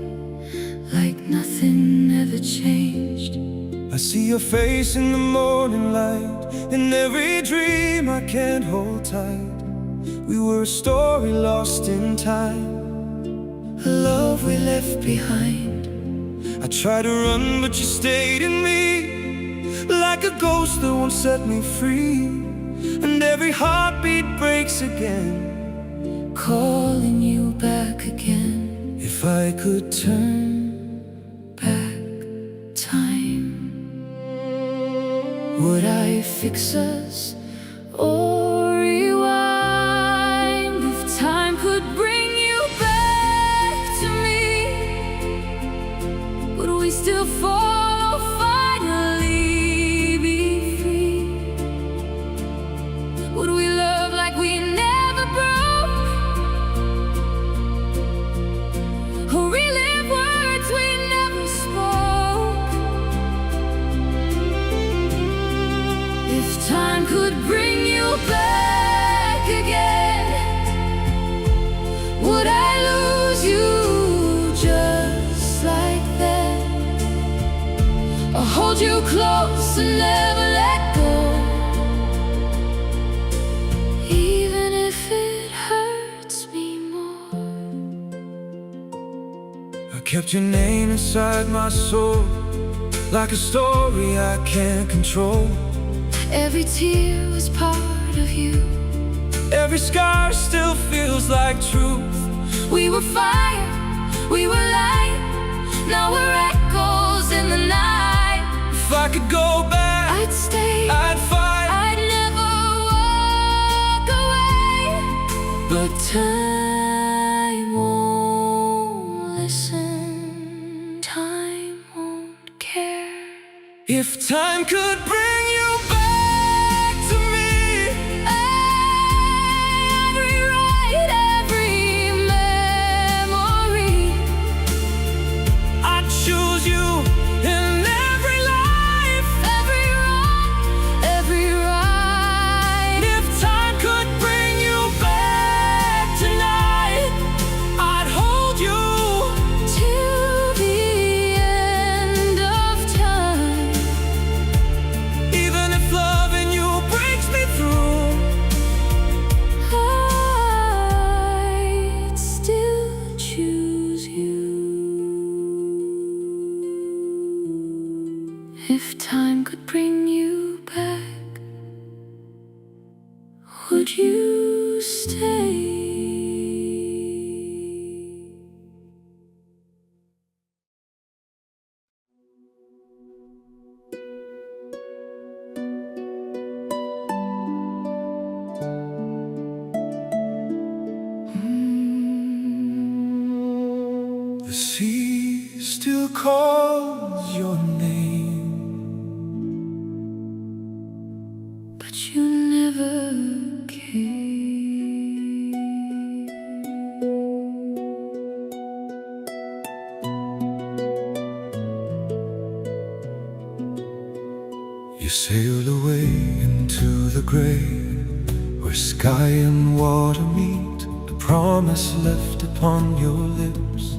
like nothing ever changed. I see your face in the morning light, in every dream I can't hold tight. We were a story lost in time, a love we left behind. I tried to run, but you stayed in me, like a ghost that won't set me free. And every heartbeat breaks again, Calling you back again. if I could turn Back time. would I I fix us or rewind? If time could bring you back to me, would we still follow, finally be free? Would we love like we never broke, or relive words we never spoke? If time could bring you back again, would I lose you just like that? Or hold you close and never let go, even if it hurts me more? kept your name inside my soul, like a story I can't control. Every tear was part of you. Every scar still feels like truth. We were fire, we were light, now we're echoes in the night. If I could go back, I'd stay, I'd fight, I'd never walk away. But time won't listen, time won't care. if time could bring you back to me, I'd rewrite every memory. I'd choose you in every life, Every wrong, every right. if time could bring you back tonight, I'd hold you. Till the end of time. Even if loving you breaks me through, I'd still choose you. If time could bring you back, would you stay? the sea still calls your name, But you never came. you sailed away into the gray, where sky and water meet, a promise left upon your lips,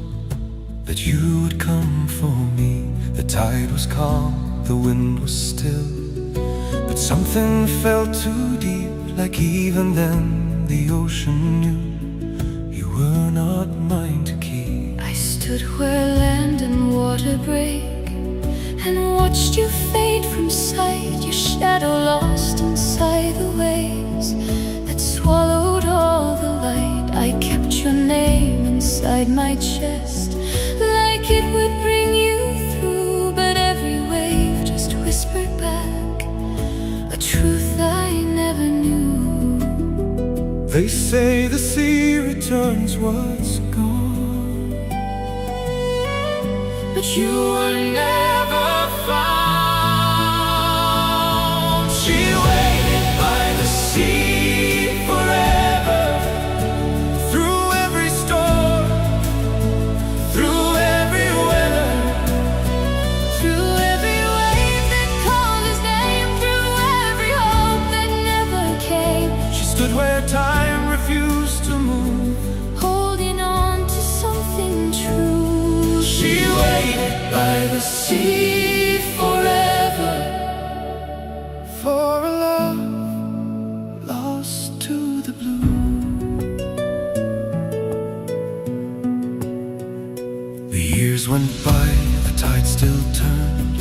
that you would come for me. The tide was calm, the wind was still, but something felt too deep, like even then the ocean knew you were not mine to keep. I stood where land and water break and watched you fade from sight, your shadow lost inside the waves that swallowed all the light. I kept your name inside my chest, like it would bring you through, but every wave just whispered back a truth I never knew. They say the sea returns what's gone, But you were never found. she waited by the sea forever, through every storm, through every weather, Through every wave that called his name, through every hope that never came, she stood where time refused to move. holding on to something true. She waited by the sea forever, for a love lost to the blue. The years went by, the tide still turned,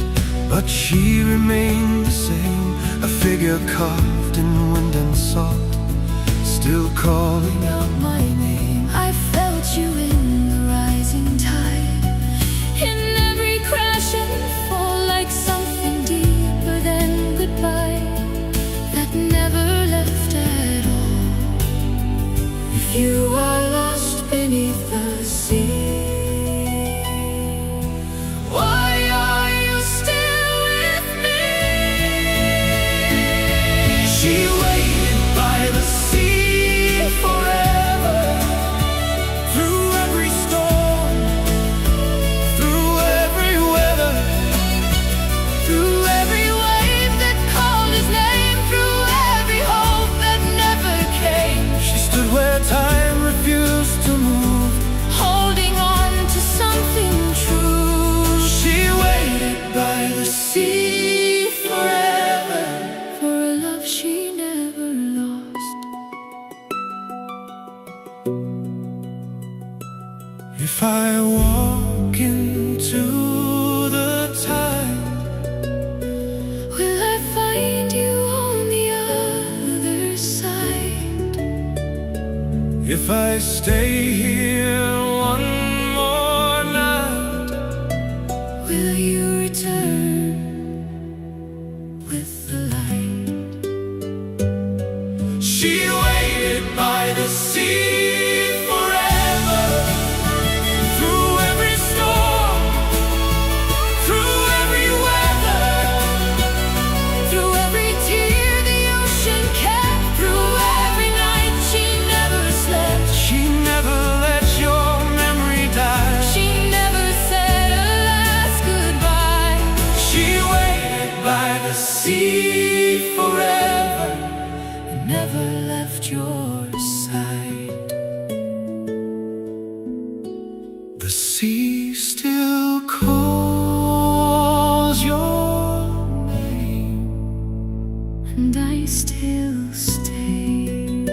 but she remained the same, a figure carved in wind and salt, still calling out my name. I felt you in the rising tide, in every crash and fall, like something deeper than goodbye that never left at all. If you are lost beneath the sea, why are you still with me? She waited by the sea forever, through every storm, through every weather, Through every wave that called his name, through every hope that never came, she stood where time refused to move. holding on to something true. She waited by the sea forever, For a love she never lost. if I walk into the tide. Will I find you on the other side? If I stay here one more night, will you return with the light? She waited by the sea forever, through every storm, through every weather, Through every tear the ocean kept, through every night she never slept. she never let your memory die. She never said a last goodbye. She waited by the sea forever, And never left your side. the sea still calls your name, And I still stay.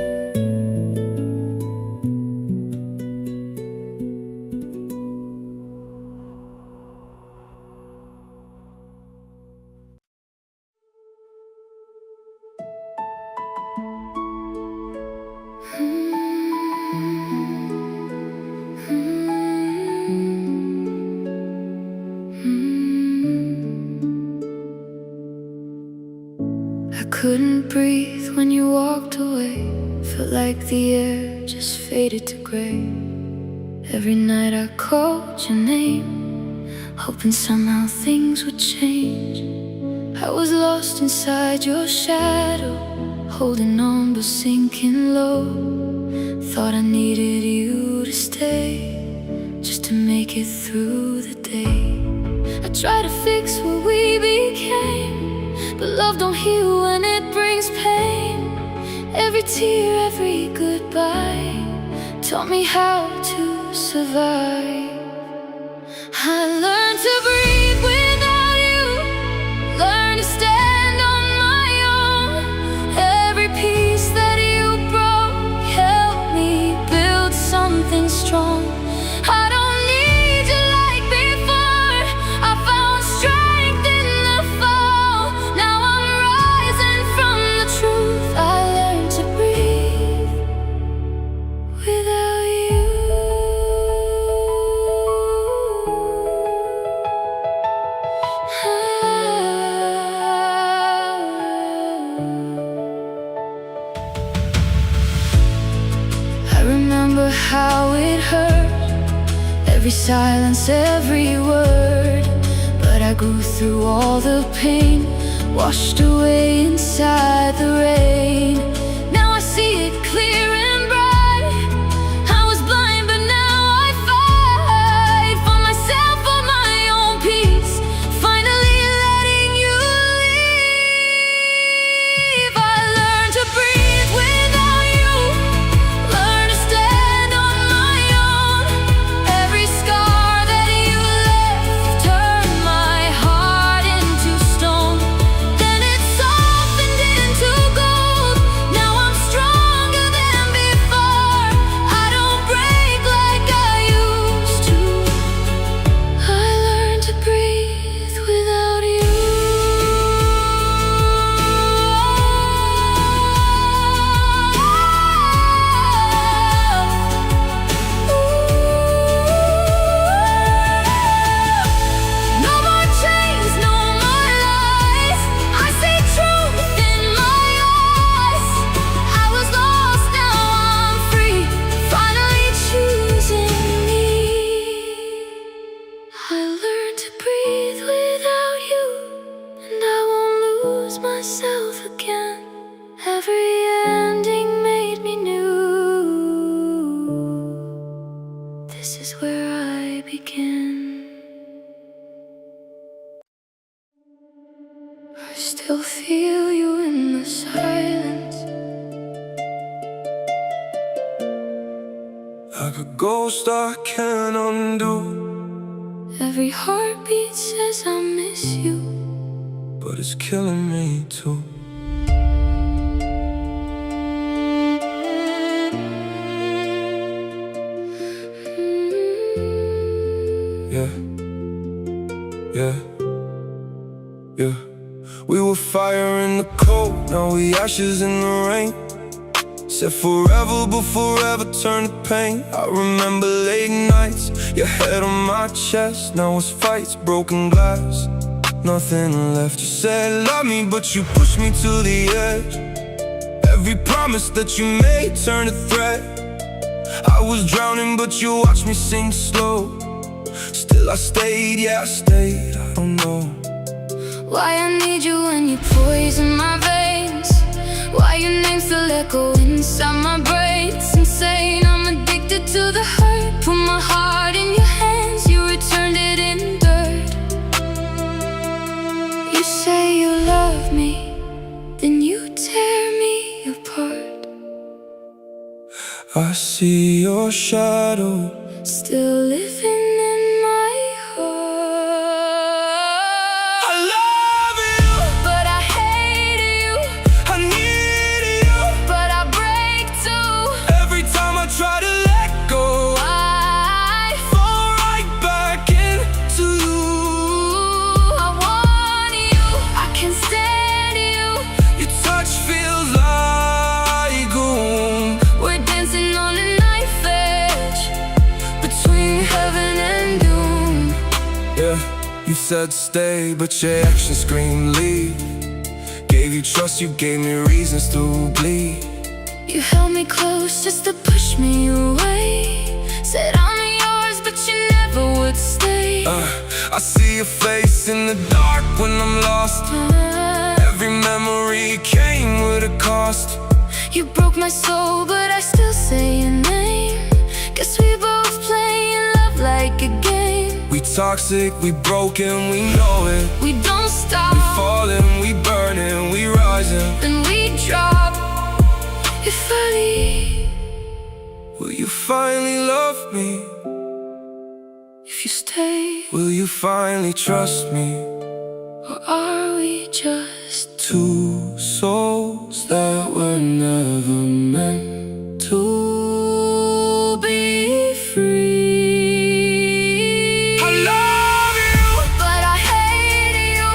I couldn't breathe when you walked away. Felt like the air just faded to gray. Every night I called your name, hoping somehow things would change. I was lost inside your shadow, holding on but sinking low. Thought I needed you to stay, just to make it through the day. I tried to fix what we became, but love don't heal when it brings pain. Every tear, every goodbye taught me how to survive. I learned to breathe without you, learned to stand on my own. Every piece that you broke helped me build something strong. I don't need you like before. I found strength in the fall. Now I'm rising from the truth. I learned to breathe without you. I remember how it hurt, every silence, every word. But I grew through all the pain, washed away inside the rain. Now I see it clear and bright. I was blind, but now I fight for myself, for my own peace. Finally letting you leave. I learned to breathe without you, learn to stand on my own. Every scar that you left turned my heart into stone. Then it softened into gold. Now I'm stronger than before. I don't break like I used to. I learned to breathe without you. No more chains, no more lies. I see truth in my eyes. I was lost, now I'm free, finally choosing me. I learned to breathe without you, and I won't lose myself again. Every ending made me new. This is where I begin. I still feel you in the silence. like a ghost I can't undo. Every heartbeat says I miss you, but it's killing me too. Yeah. now we ashes in the rain. Said forever, but forever turned to pain. I remember late nights, your head on my chest. Now it's fights, broken glass, nothing left. You said love me, but you pushed me to the edge. Every promise that you made turned to threat. I was drowning, but you watched me sink slow. Still I stayed, yeah I stayed, I don't know why I need you when you poison my veins. Why your name still echo inside my brain. It's insane, I'm addicted to the hurt. Put my heart in your hands, you returned it in dirt. You say you love me, then you tear me apart. I see your shadow still living in my heart. I love you, but I hate you. I need you, but I break too. Every time I try to let go, I fall right back into you. I want you, I can't stand you. Your touch feels like home. We're dancing on a knife edge between heaven and doom. Yeah, you said stay, but your actions scream leave. Gave you trust, you gave me reasons to bleed. You held me close just to push me away. Said I'm yours, but you never would stay. I see your face in the dark when I'm lost. Every memory came with a cost. You broke my soul, but I still say your name. Guess we both playing love like a game. We toxic, we broken, we know it. We don't stop, We falling, we burning, we rising. then we drop. If I leave, Will you finally love me? if you stay, Will you finally trust me? or are we just Two souls that were never meant to be free? I love you, But I hate you,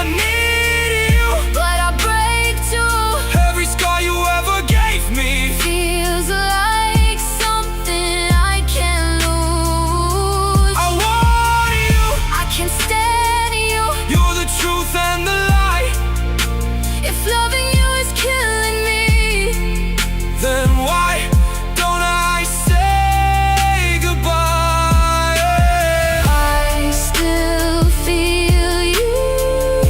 I need you. but I break too. Every scar you ever gave me, Feels like something I can't lose. I want you. I can't stand you. You're the truth and the light. If loving you is killing me, Then why don't I say goodbye? I still feel you.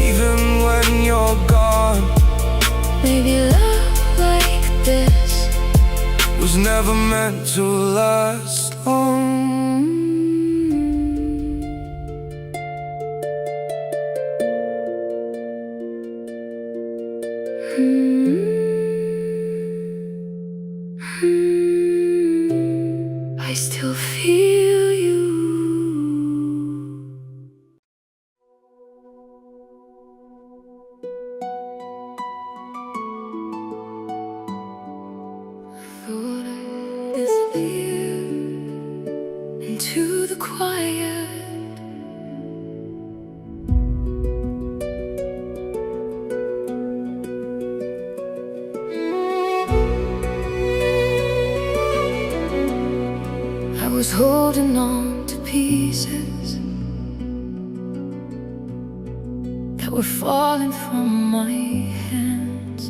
Even when you're gone, Maybe love like this was never meant to last long. I still feel you. Thought I'd disappear into the quiet. I was holding on to pieces that were falling from my hands.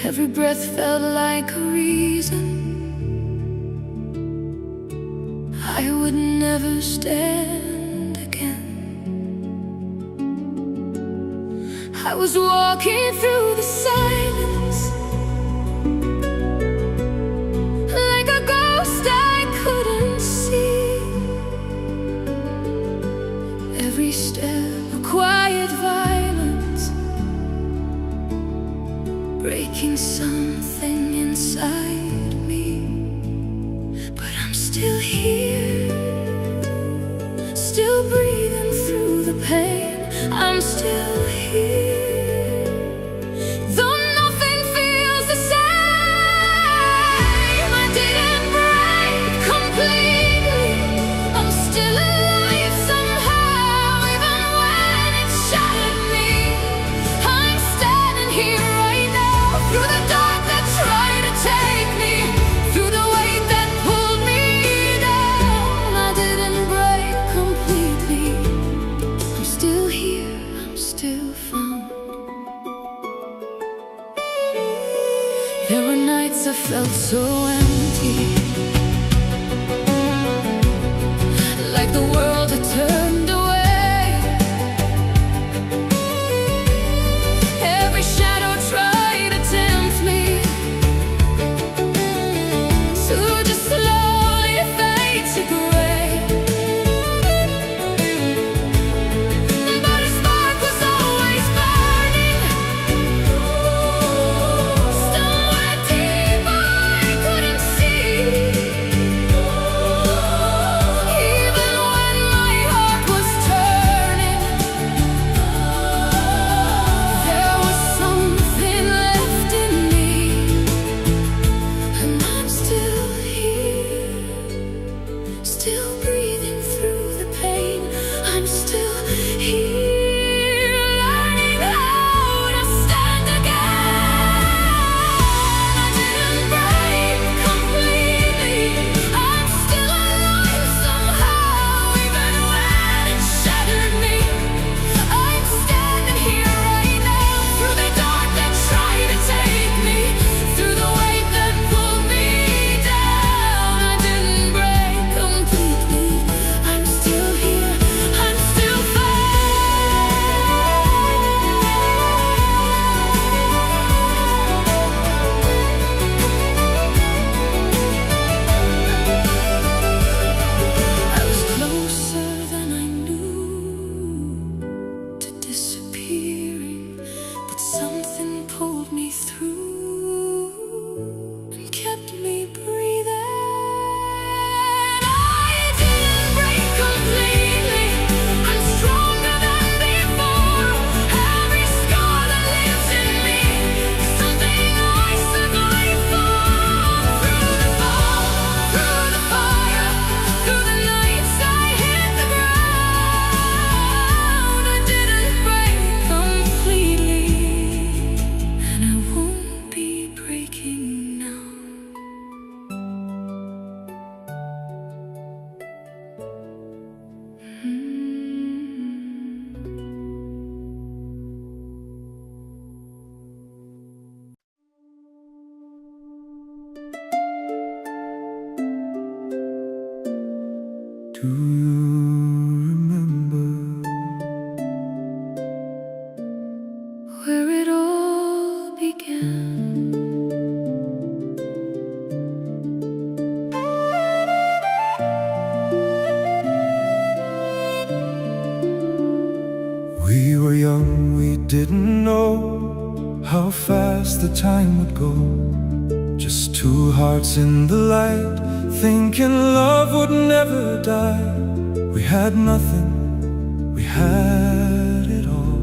Every breath felt like a reason I would never stand again. I was walking through the silence like a ghost I couldn't see. Every step a quiet violence, breaking something inside me. But I'm still here, still breathing through the pain. I'm still here, though nothing feels the same. I didn't break completely, I'm still alive somehow. Even when it shattered me, There were nights I felt so empty, like the world had turned away. Every shadow tried to tempt me to just slowly fade to gray. But a spark was always burning, somewhere deep I couldn't see. Even when my heart was turning, there was something left in me, and I'm still here, still breathing through the pain. I'm still here, learning how to stand again. I didn't break completely, I'm still alive somehow, even when it shattered me. I'm standing here right now, through the dark that tried to take me, through the weight that pulled me down. I didn't break completely, I'm still here, I'm still fine. I was closer than I knew to disappearing, but something pulled me through and kept me breathing. I didn't break completely, I'm stronger than before. Every scar that lives in me is something I survived for. Through the fall, through the fire, through the nights I hit the ground. I didn't break completely, and I won't be breaking now. Do you remember Where it all began. we were young, we didn't know how fast the time would go. Just two hearts in the light, thinking love would never die. We had nothing, we had it all.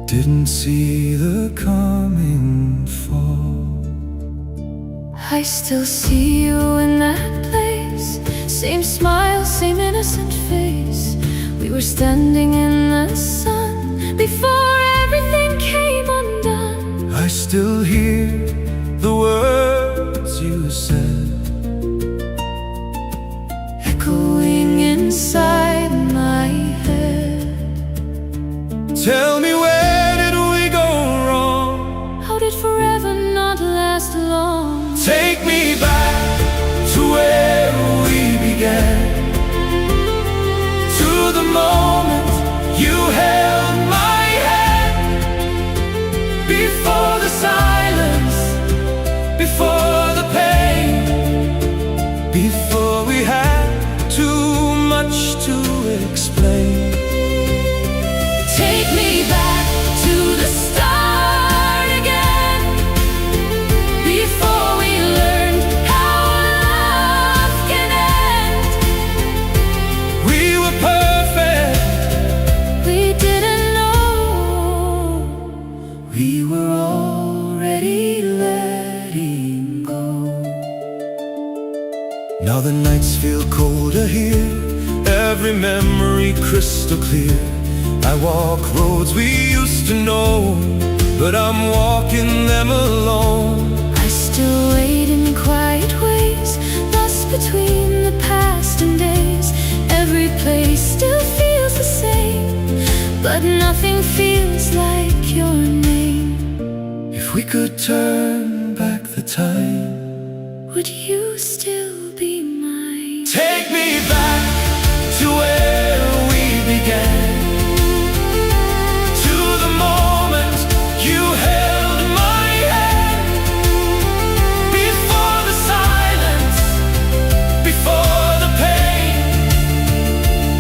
Didn't see the coming fall. I still see you in that place, same smile, same innocent face. We were standing in the sun before everything came undone. I still hear the words you said, Echoing inside my head. tell me, where did we go wrong? How did forever not last long? Take me back to where we began, to the moment you held my hand. Before the silence, before the pain, before we had too much to explain. Take me back to the start again, before we learned how love can end. We were perfect, We didn't know we were already letting go. Now the nights feel colder here, every memory crystal clear. I walk roads we used to know, but I'm walking them alone. I still wait in quiet ways, lost between the past and days. Every place still feels the same, but nothing feels like your name. If If we could turn back the time, would you still be mine? take me back to where we began, to the moment you held my hand, before the silence, before the pain,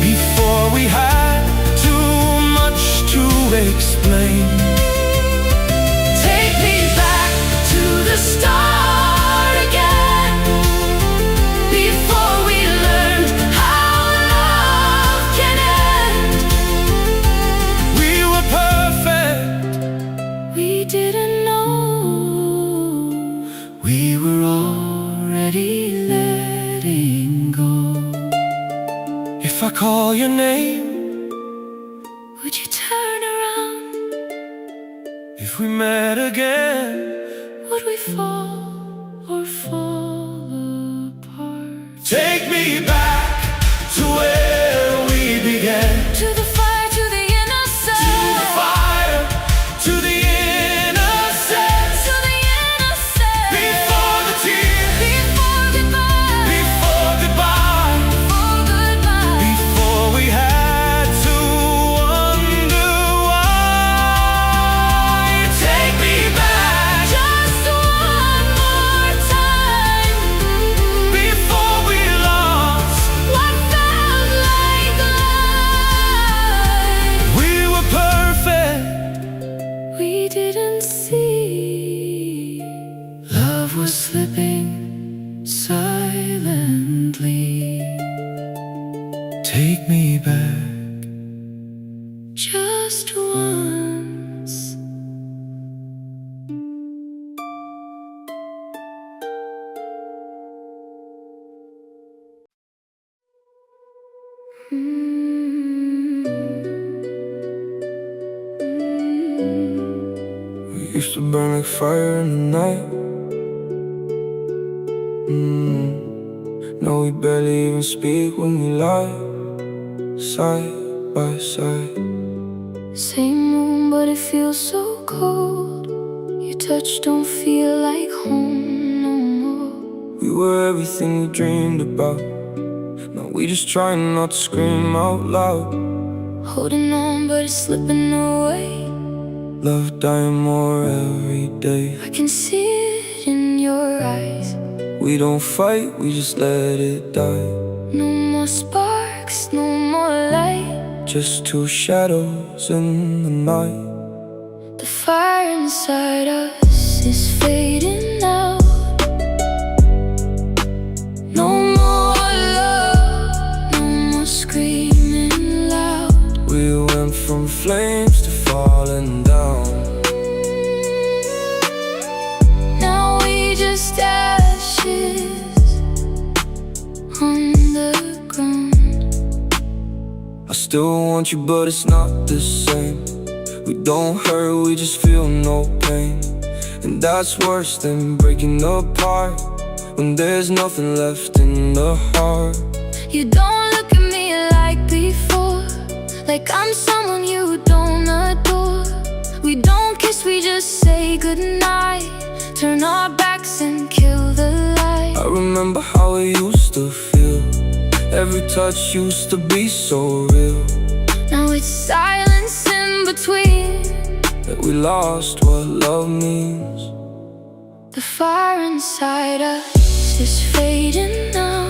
before we had too much to explain. Take me back to the start again, before we learned how love can end. We were perfect, We didn't know we were already letting go. If I call your name, would you turn around? if we met again, Would we fall or fall apart? take me back to where we began, To the fire, to the innocence, to the fire, to the innocence, to the innocence, before the tears, before goodbye, before goodbye, before goodbye. before we had to wonder why. Take me back Just one more time, before we lost. what felt like life. We were perfect, We didn't see love was slipping silently. Take me back, just once. we used to burn like fire in the night. No, we barely even speak when we lie, side by side. Same moon, but it feels so cold. Your touch don't feel like home no more. We were everything we dreamed about. Now we just trying not to scream out loud. Holding on, but it's slipping away. Love dying more every day. I can see it in your eyes. We don't fight, we just let it die. No more sparks, no more light. Just two shadows in the night. The fire inside us is fading out. No more love, no more screaming loud. We went from flames to falling down. Now we just ashes on the ground. I still want you, but it's not the same. We don't hurt, we just feel no pain. And that's worse than breaking apart, when there's nothing left in the heart. You don't look at me like before, like I'm someone you don't adore. We don't kiss, we just say goodnight. Turn our backs and kill the light. I remember how it used to feel. Every touch used to be so real. Now it's silence in between. That we lost what love means. The fire inside us is fading now.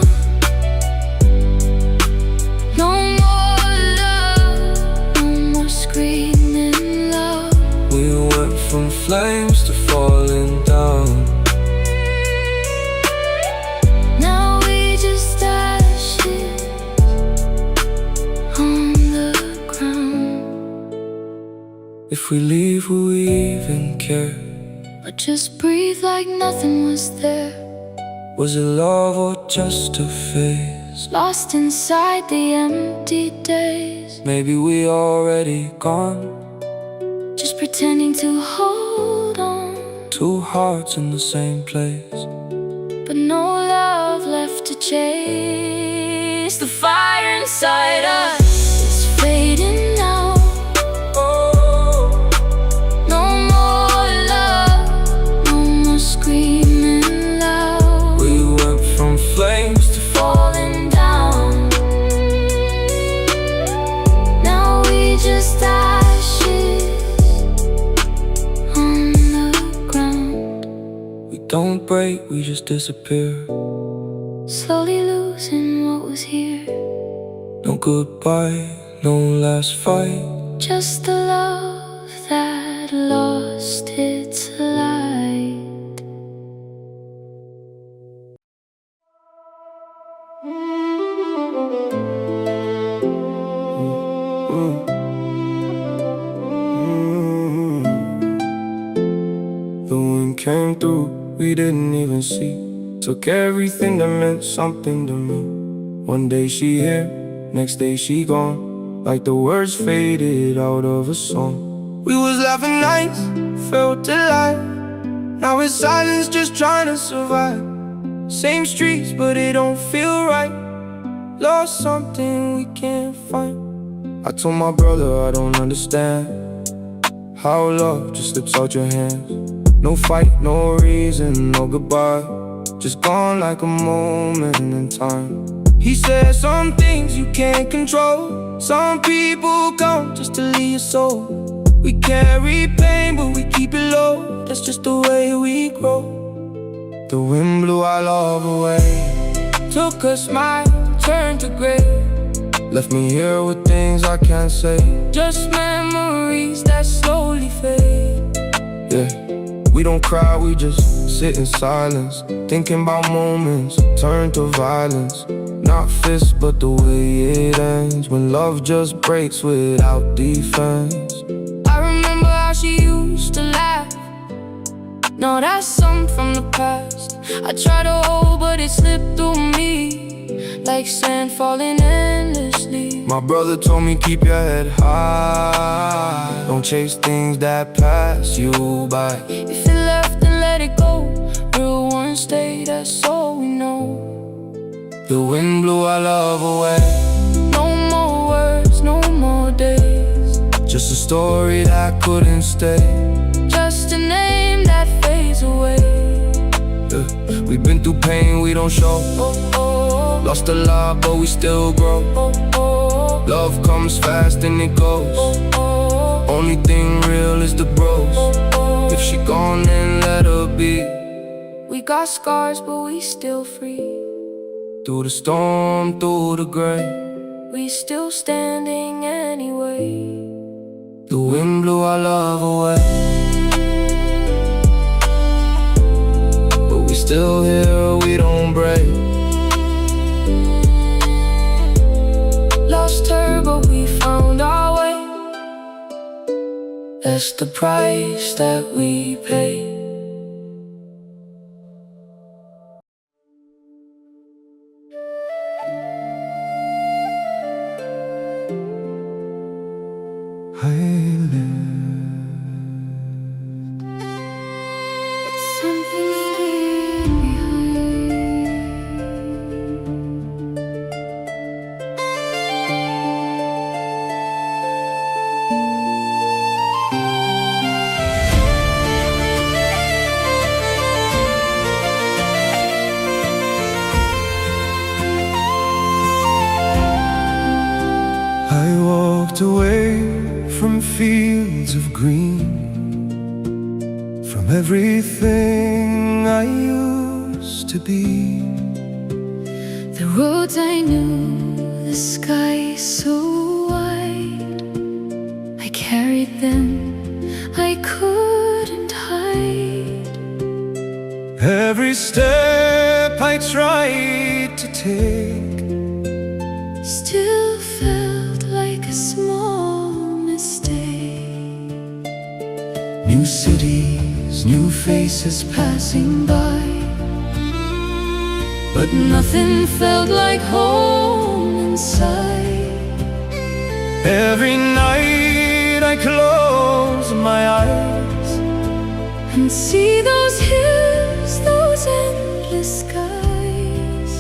No more love, no more screaming loud. We went from flames to falling down. Now we just ashes on the ground. If we leave, will we even care? Or just breathe like nothing was there. Was it love or just a phase? Lost inside the empty days. Maybe we already gone. Just pretending to hold on. Two hearts in the same place. But no love left to chase. The fire inside us is fading now. No more love, don't break, we just disappear. Slowly losing what was here. No goodbye, no last fight. Just the love that lost its light. The wind came through, we didn't even see. Took everything that meant something to me. One day she here, next day she gone, like the words faded out of a song. We was laughing nights, felt alive. Now it's silence, just trying to survive. Same streets, but it don't feel right. Lost something we can't find. I told my brother I don't understand how love just slips out your hands. No fight, no reason, no goodbye, just gone like a moment in time. He said some things you can't control. Some people come just to leave your soul. We carry pain, but we keep it low. That's just the way we grow. The wind blew our love away. Took a smile, turned to gray. Left me here with things I can't say. Just memories that slowly fade. Yeah, we don't cry, we just sit in silence, thinking about moments turn to violence. Not fists, but the way it ends, when love just breaks without defense. I remember how she used to laugh. No, that's something from the past. I tried to hold, but it slipped through me, like sand falling endlessly. My brother told me keep your head high, don't chase things that pass you by. If it left, then let it go. Real ones stay, that's all we know. The wind blew our love away. No more words, no more days. Just a story that couldn't stay. Just a name that fades away. Yeah. We've been through pain we don't show. Lost a lot but we still grow. Love comes fast and it goes. Only thing real is the bros. If she gone then let her be. We got scars but we still free. Through the storm, through the gray, we still standing anyway. The wind blew our love away, but we still here, we don't break. Lost her but we found our way. That's the price that we pay. I lived. Something stayed behind. I walked away from fields of green, from everything I used to be. The roads I knew, the sky so wide. I carried them, I couldn't hide. Every step I tried to take still felt like a small mistake. New cities, new faces Passing by, but nothing felt like home inside. Every night I close my eyes And see those hills, those endless skies.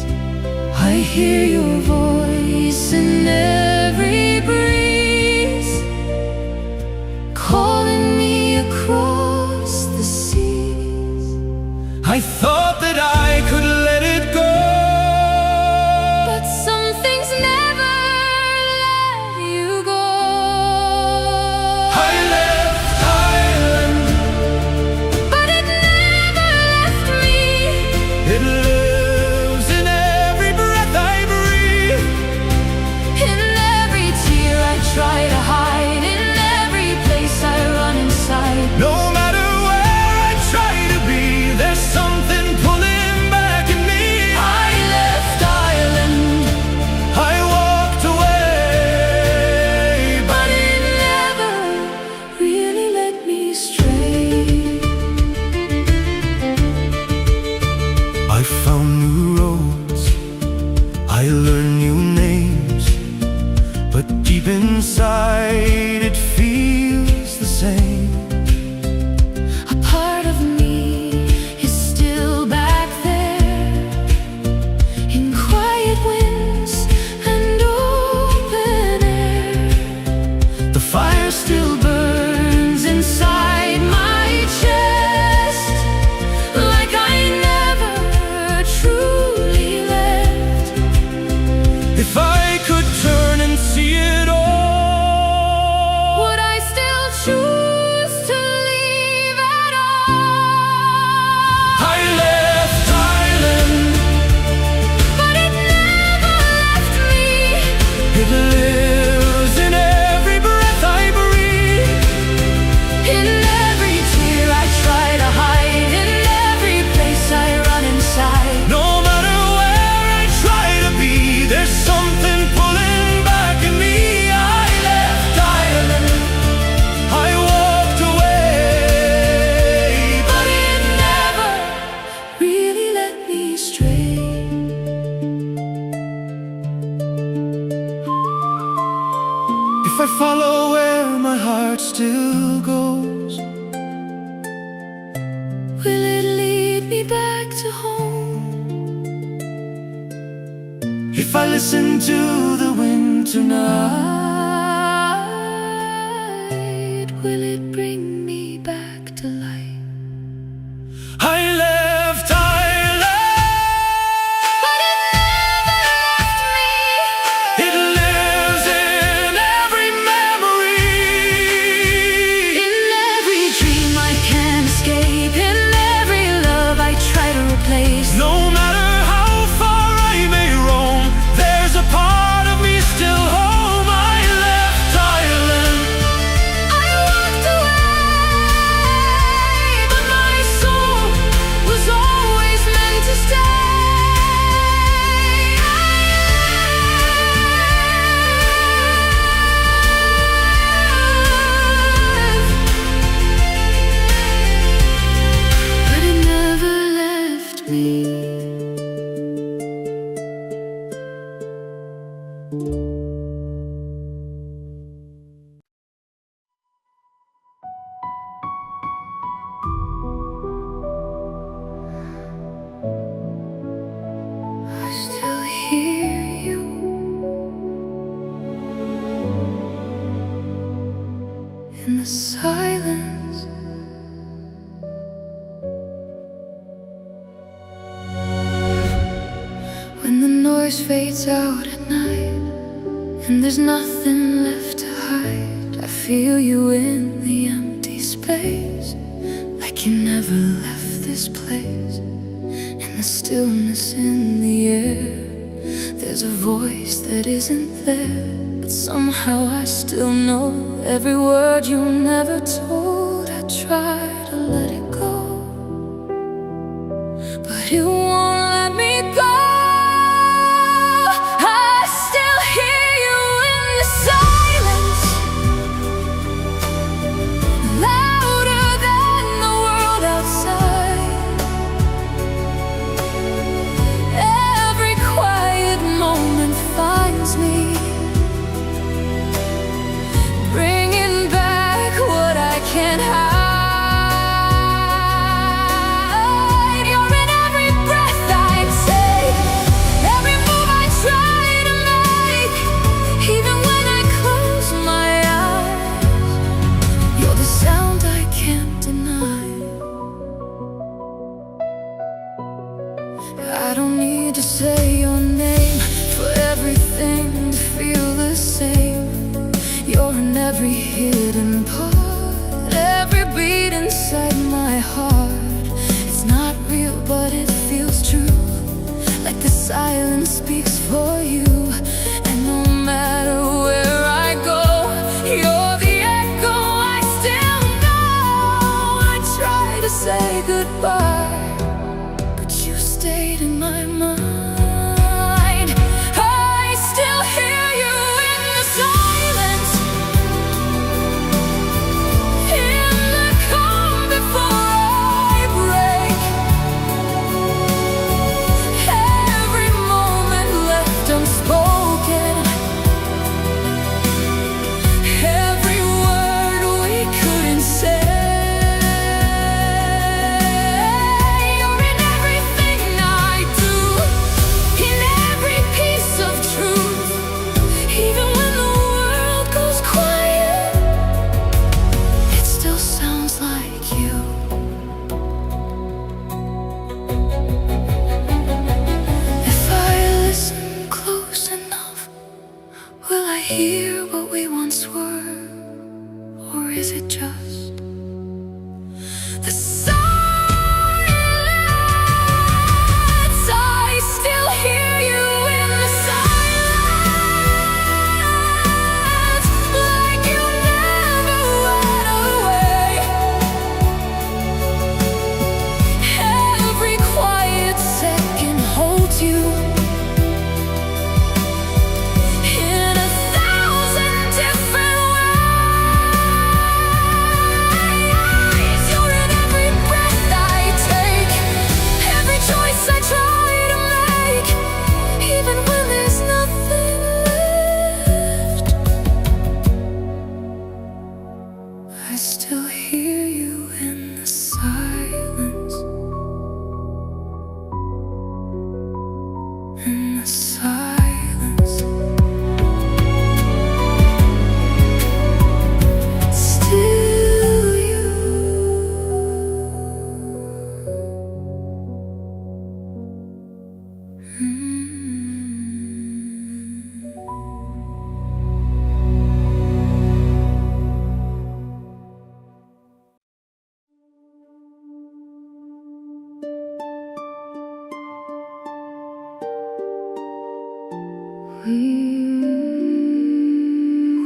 I hear your voice in every breeze, calling me across the seas. I thought that I could let it go, But some things never let you go. I left Ireland, But it never left me. me back to home. If I listen to the wind Tonight, will it bring me back to life? I left Ireland, But it never left me. it lives in every memory. In every dream I can't escape, in every love I try to replace. No matter how far I may roam, there's a part of me still home. I left Ireland, I walked away, but my soul was always meant to stay. But it never left me. I still hear you in the silence. When the noise fades out at night and there's nothing left to hide, I feel you in the empty space, like you never left this place. In the stillness in the air, there's a voice that isn't there, but somehow I still know every word you never told. I try to let it go, but it won't let me go. I still hear you in the silence, louder than the world outside. Every quiet moment finds me, bringing back what I can't hide. You're in every breath I take, every move I try to make, even when I close my eyes. You're the sound I can't deny. I don't need to say your name for everything to feel the same. You're in every hidden part, every beat inside my heart. It's not real, but it feels true, like the silence speaks for you. And no matter where I go, you're the echo I still know. I try to say goodbye, but you stayed in my mind. I still hear you in the silence, in the calm before I break. Every moment left unspoken, every word we couldn't say. You're in everything I do,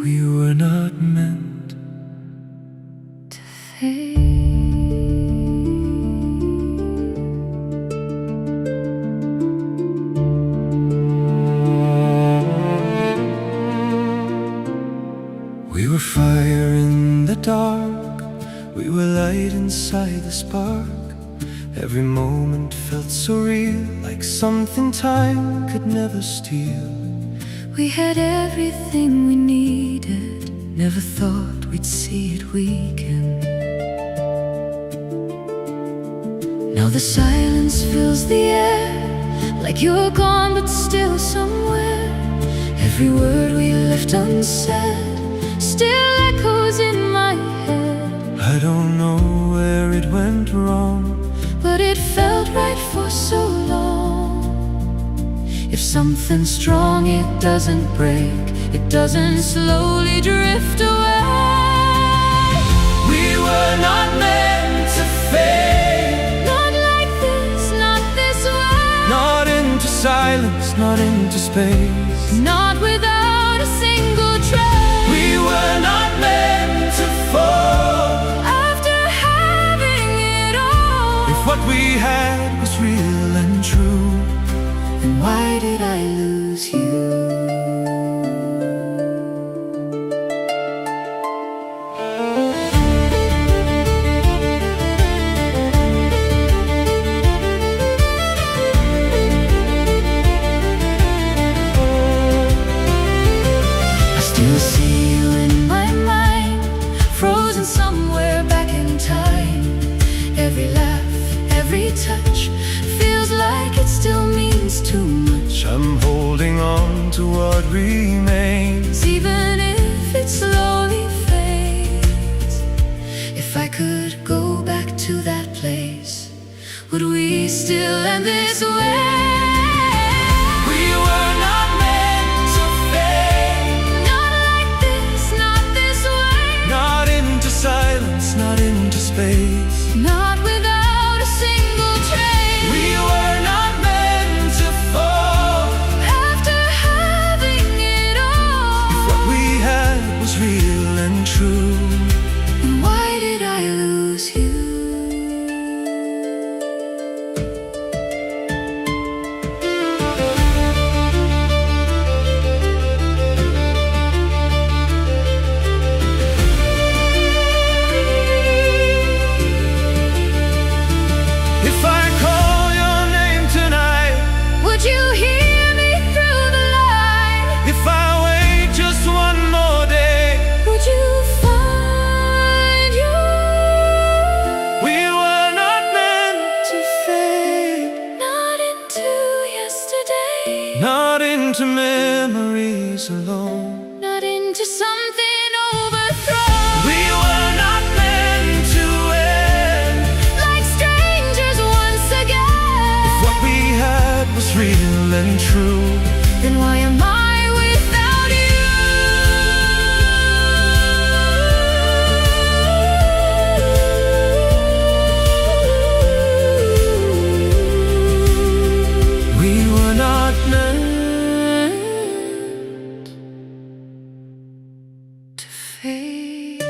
We were not meant to fade. We were fire in the dark, we were light inside the spark. Every moment felt so real, like something time could never steal. We had everything we needed, never thought we'd see it weaken. Now the silence fills the air, like you're gone but still somewhere. Every word we left unsaid still echoes in my head. I don't know where it went wrong, but it felt right for so long. If something's strong, it doesn't break, it doesn't slowly drift away. We were not meant to fade. Not like this, not this way. Not into silence, not into space. Not without a single trace. We were not meant to fall. After having it all, If what we had was real and true, then why did I lose you? I still see you in my mind, frozen somewhere back in time. Every laugh, every touch feels like it still means too much. I'm holding on to what remains, Even if it slowly fades. If I could go back to that place, would we still end this way? We were not meant to fade. Not like this, not this way. Not into silence, not into space. Not without a single trace. We were not meant to fall. After having it all, What we had was real and true. then why did I lose you? If I call your name tonight, Would you hear me through the line? if I wait just one more day, Would you find you? we were not meant to fade. Not into yesterday, Not into memories alone. not into something overthrown. We were not meant to end. Like strangers once again. What we had was real and true. Then why am I without you? We were not meant To fade.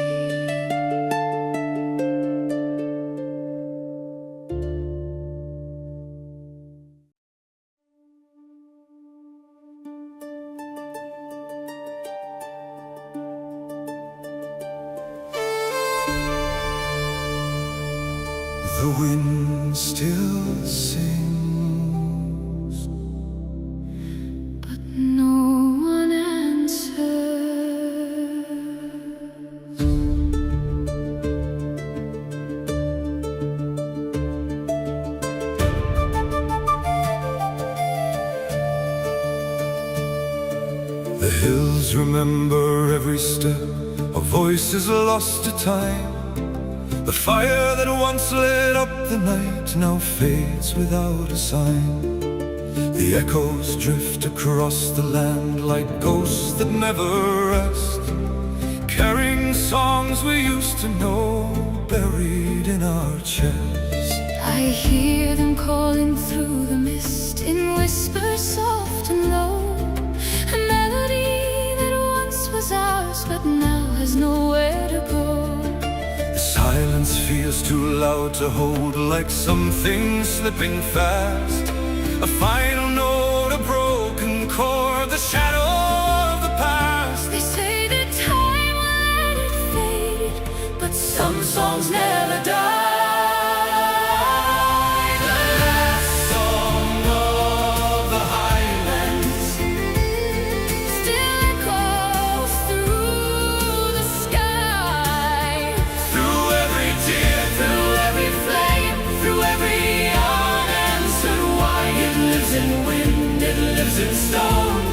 The wind still sings, But no one answers. the hills remember every step, a voice is lost to time. The fire that once lit up the night now fades without a sign. The echoes drift across the land like ghosts that never rest, carrying songs we used to know buried in our chest. I hear them calling through the mist in whispers soft and low, and was ours, but now has nowhere to go. The silence feels too loud to hold, like something slipping fast. A final note, a broken chord, the shadow of the past. They say that time will let it fade, but some songs never die. In stone,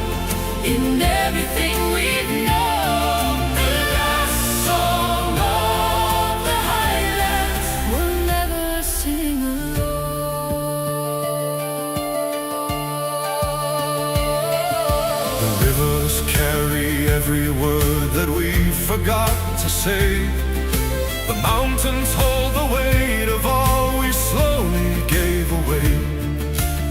in everything we've known. The last song of the Highlands will never sing alone. The rivers carry every word that we forgot to say. The mountains hold the weight of all we slowly gave away.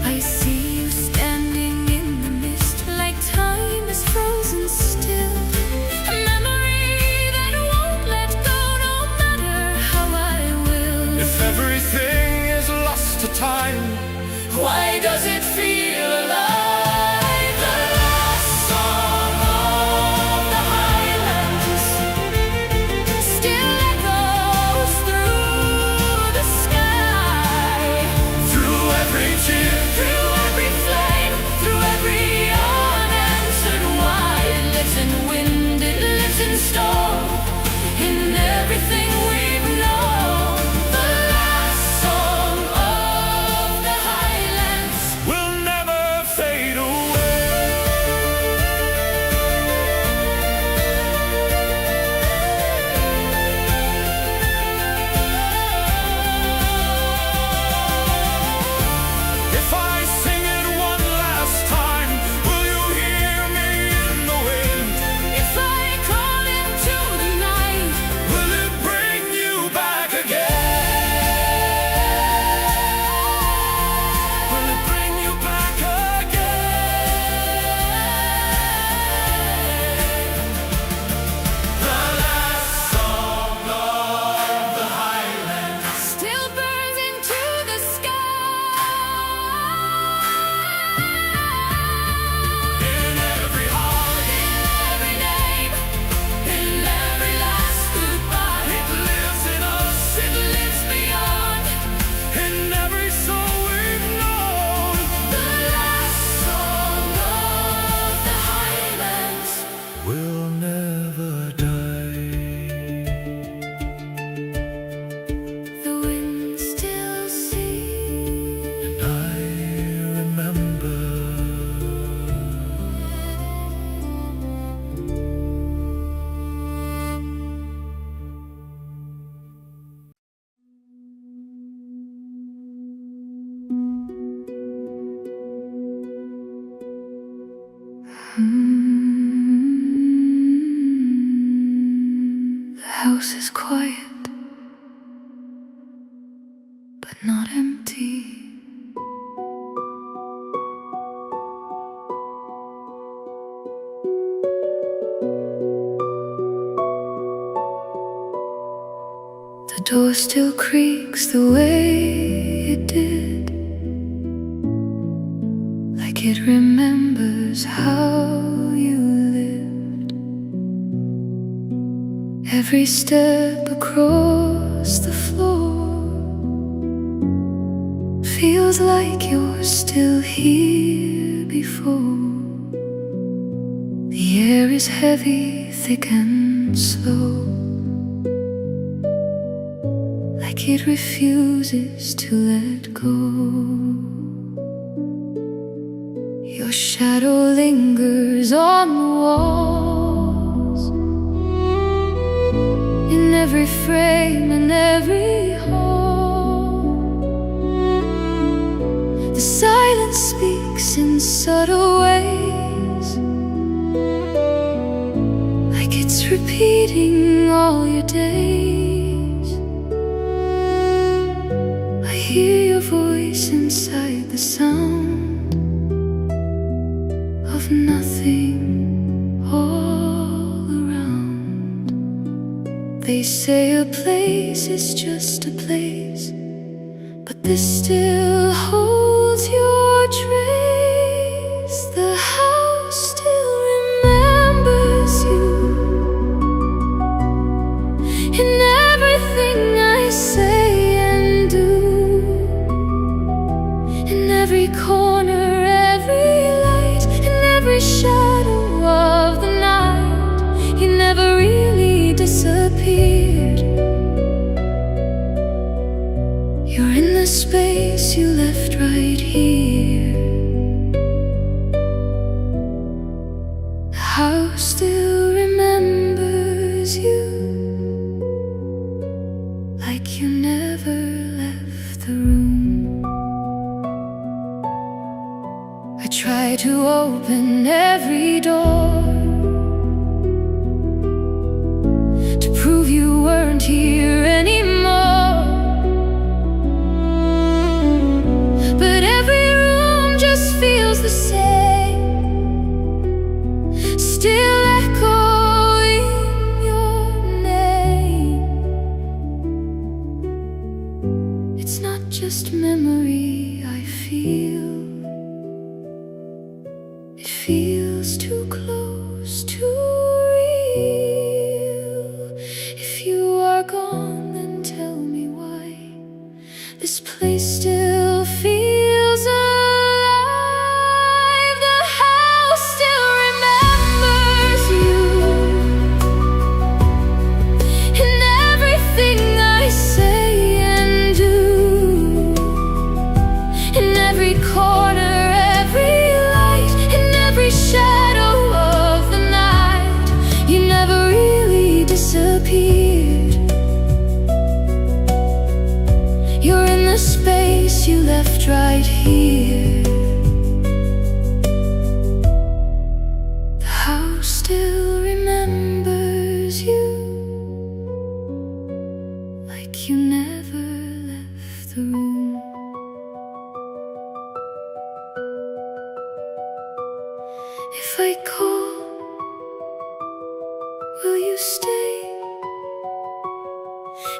I see you standing in the mist, like time is frozen still. A memory that won't let go, no matter how I will. If everything is lost to time, why does it feel alive? The last song of the Highlands still echoes through the sky. through every tear, Through every flame, through every unanswered why. It lives in wind, it lives in storm, in everything we've known. The last song of the Highlands will never fade away. If I sing it one last time, will you hear me in the wind? If I call into the night, Will it bring you back again? Will it bring you back again? The last song of the Highlands still burns into the sky. in every heart. Every name, in every last goodbye. It lives in us, It lives beyond in every soul we've known. the last song of the Highlands. Will never die. The wind still sings. I remember. The house is quiet, but not empty. The door still creaks the way it did, like it remembers how you lived. Every step across the floor feels like you're still here before. The air is heavy, thick and slow, like it refuses to let go. Your shadow lingers on the walls, in every frame and every hall. The silence speaks in subtle ways, like it's repeating all your days. I hear your voice inside the sound of nothing all say a place is just a place, but this still holds your trace. The house still remembers you in everything I say and do, in every corner, every light, in every shadow of the night. You never really disappeared. You're in the space you left right here. The house still remembers you, like you never left the room. I try to open every door to prove you weren't here anymore, but every room just feels the same, still echoing your name. It's not just memory I feel, it feels too close to real. If you are gone, then tell me why this place still feels alive. The house still remembers you in everything I say and do, in every corner, every light, in every shadow of the night. You never really disappeared. You're in the space you left right here. The house still remembers you, like you never left the room. If I call, will you stay?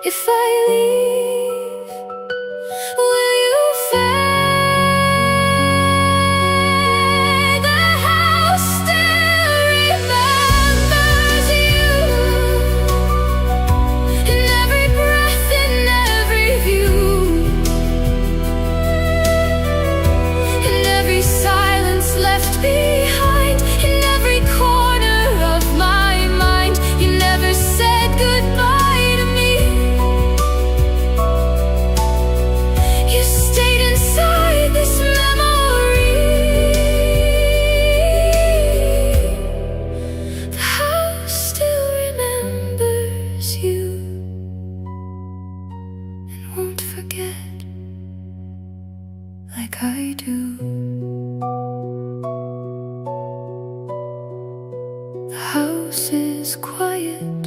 If I leave, will you fade? The house still remembers you in every breath, in every view, in every silence left behind, in every corner of my mind. You never said goodbye to me. You stayed inside this memory. The house still remembers you and won't forget like I do. The house is quiet,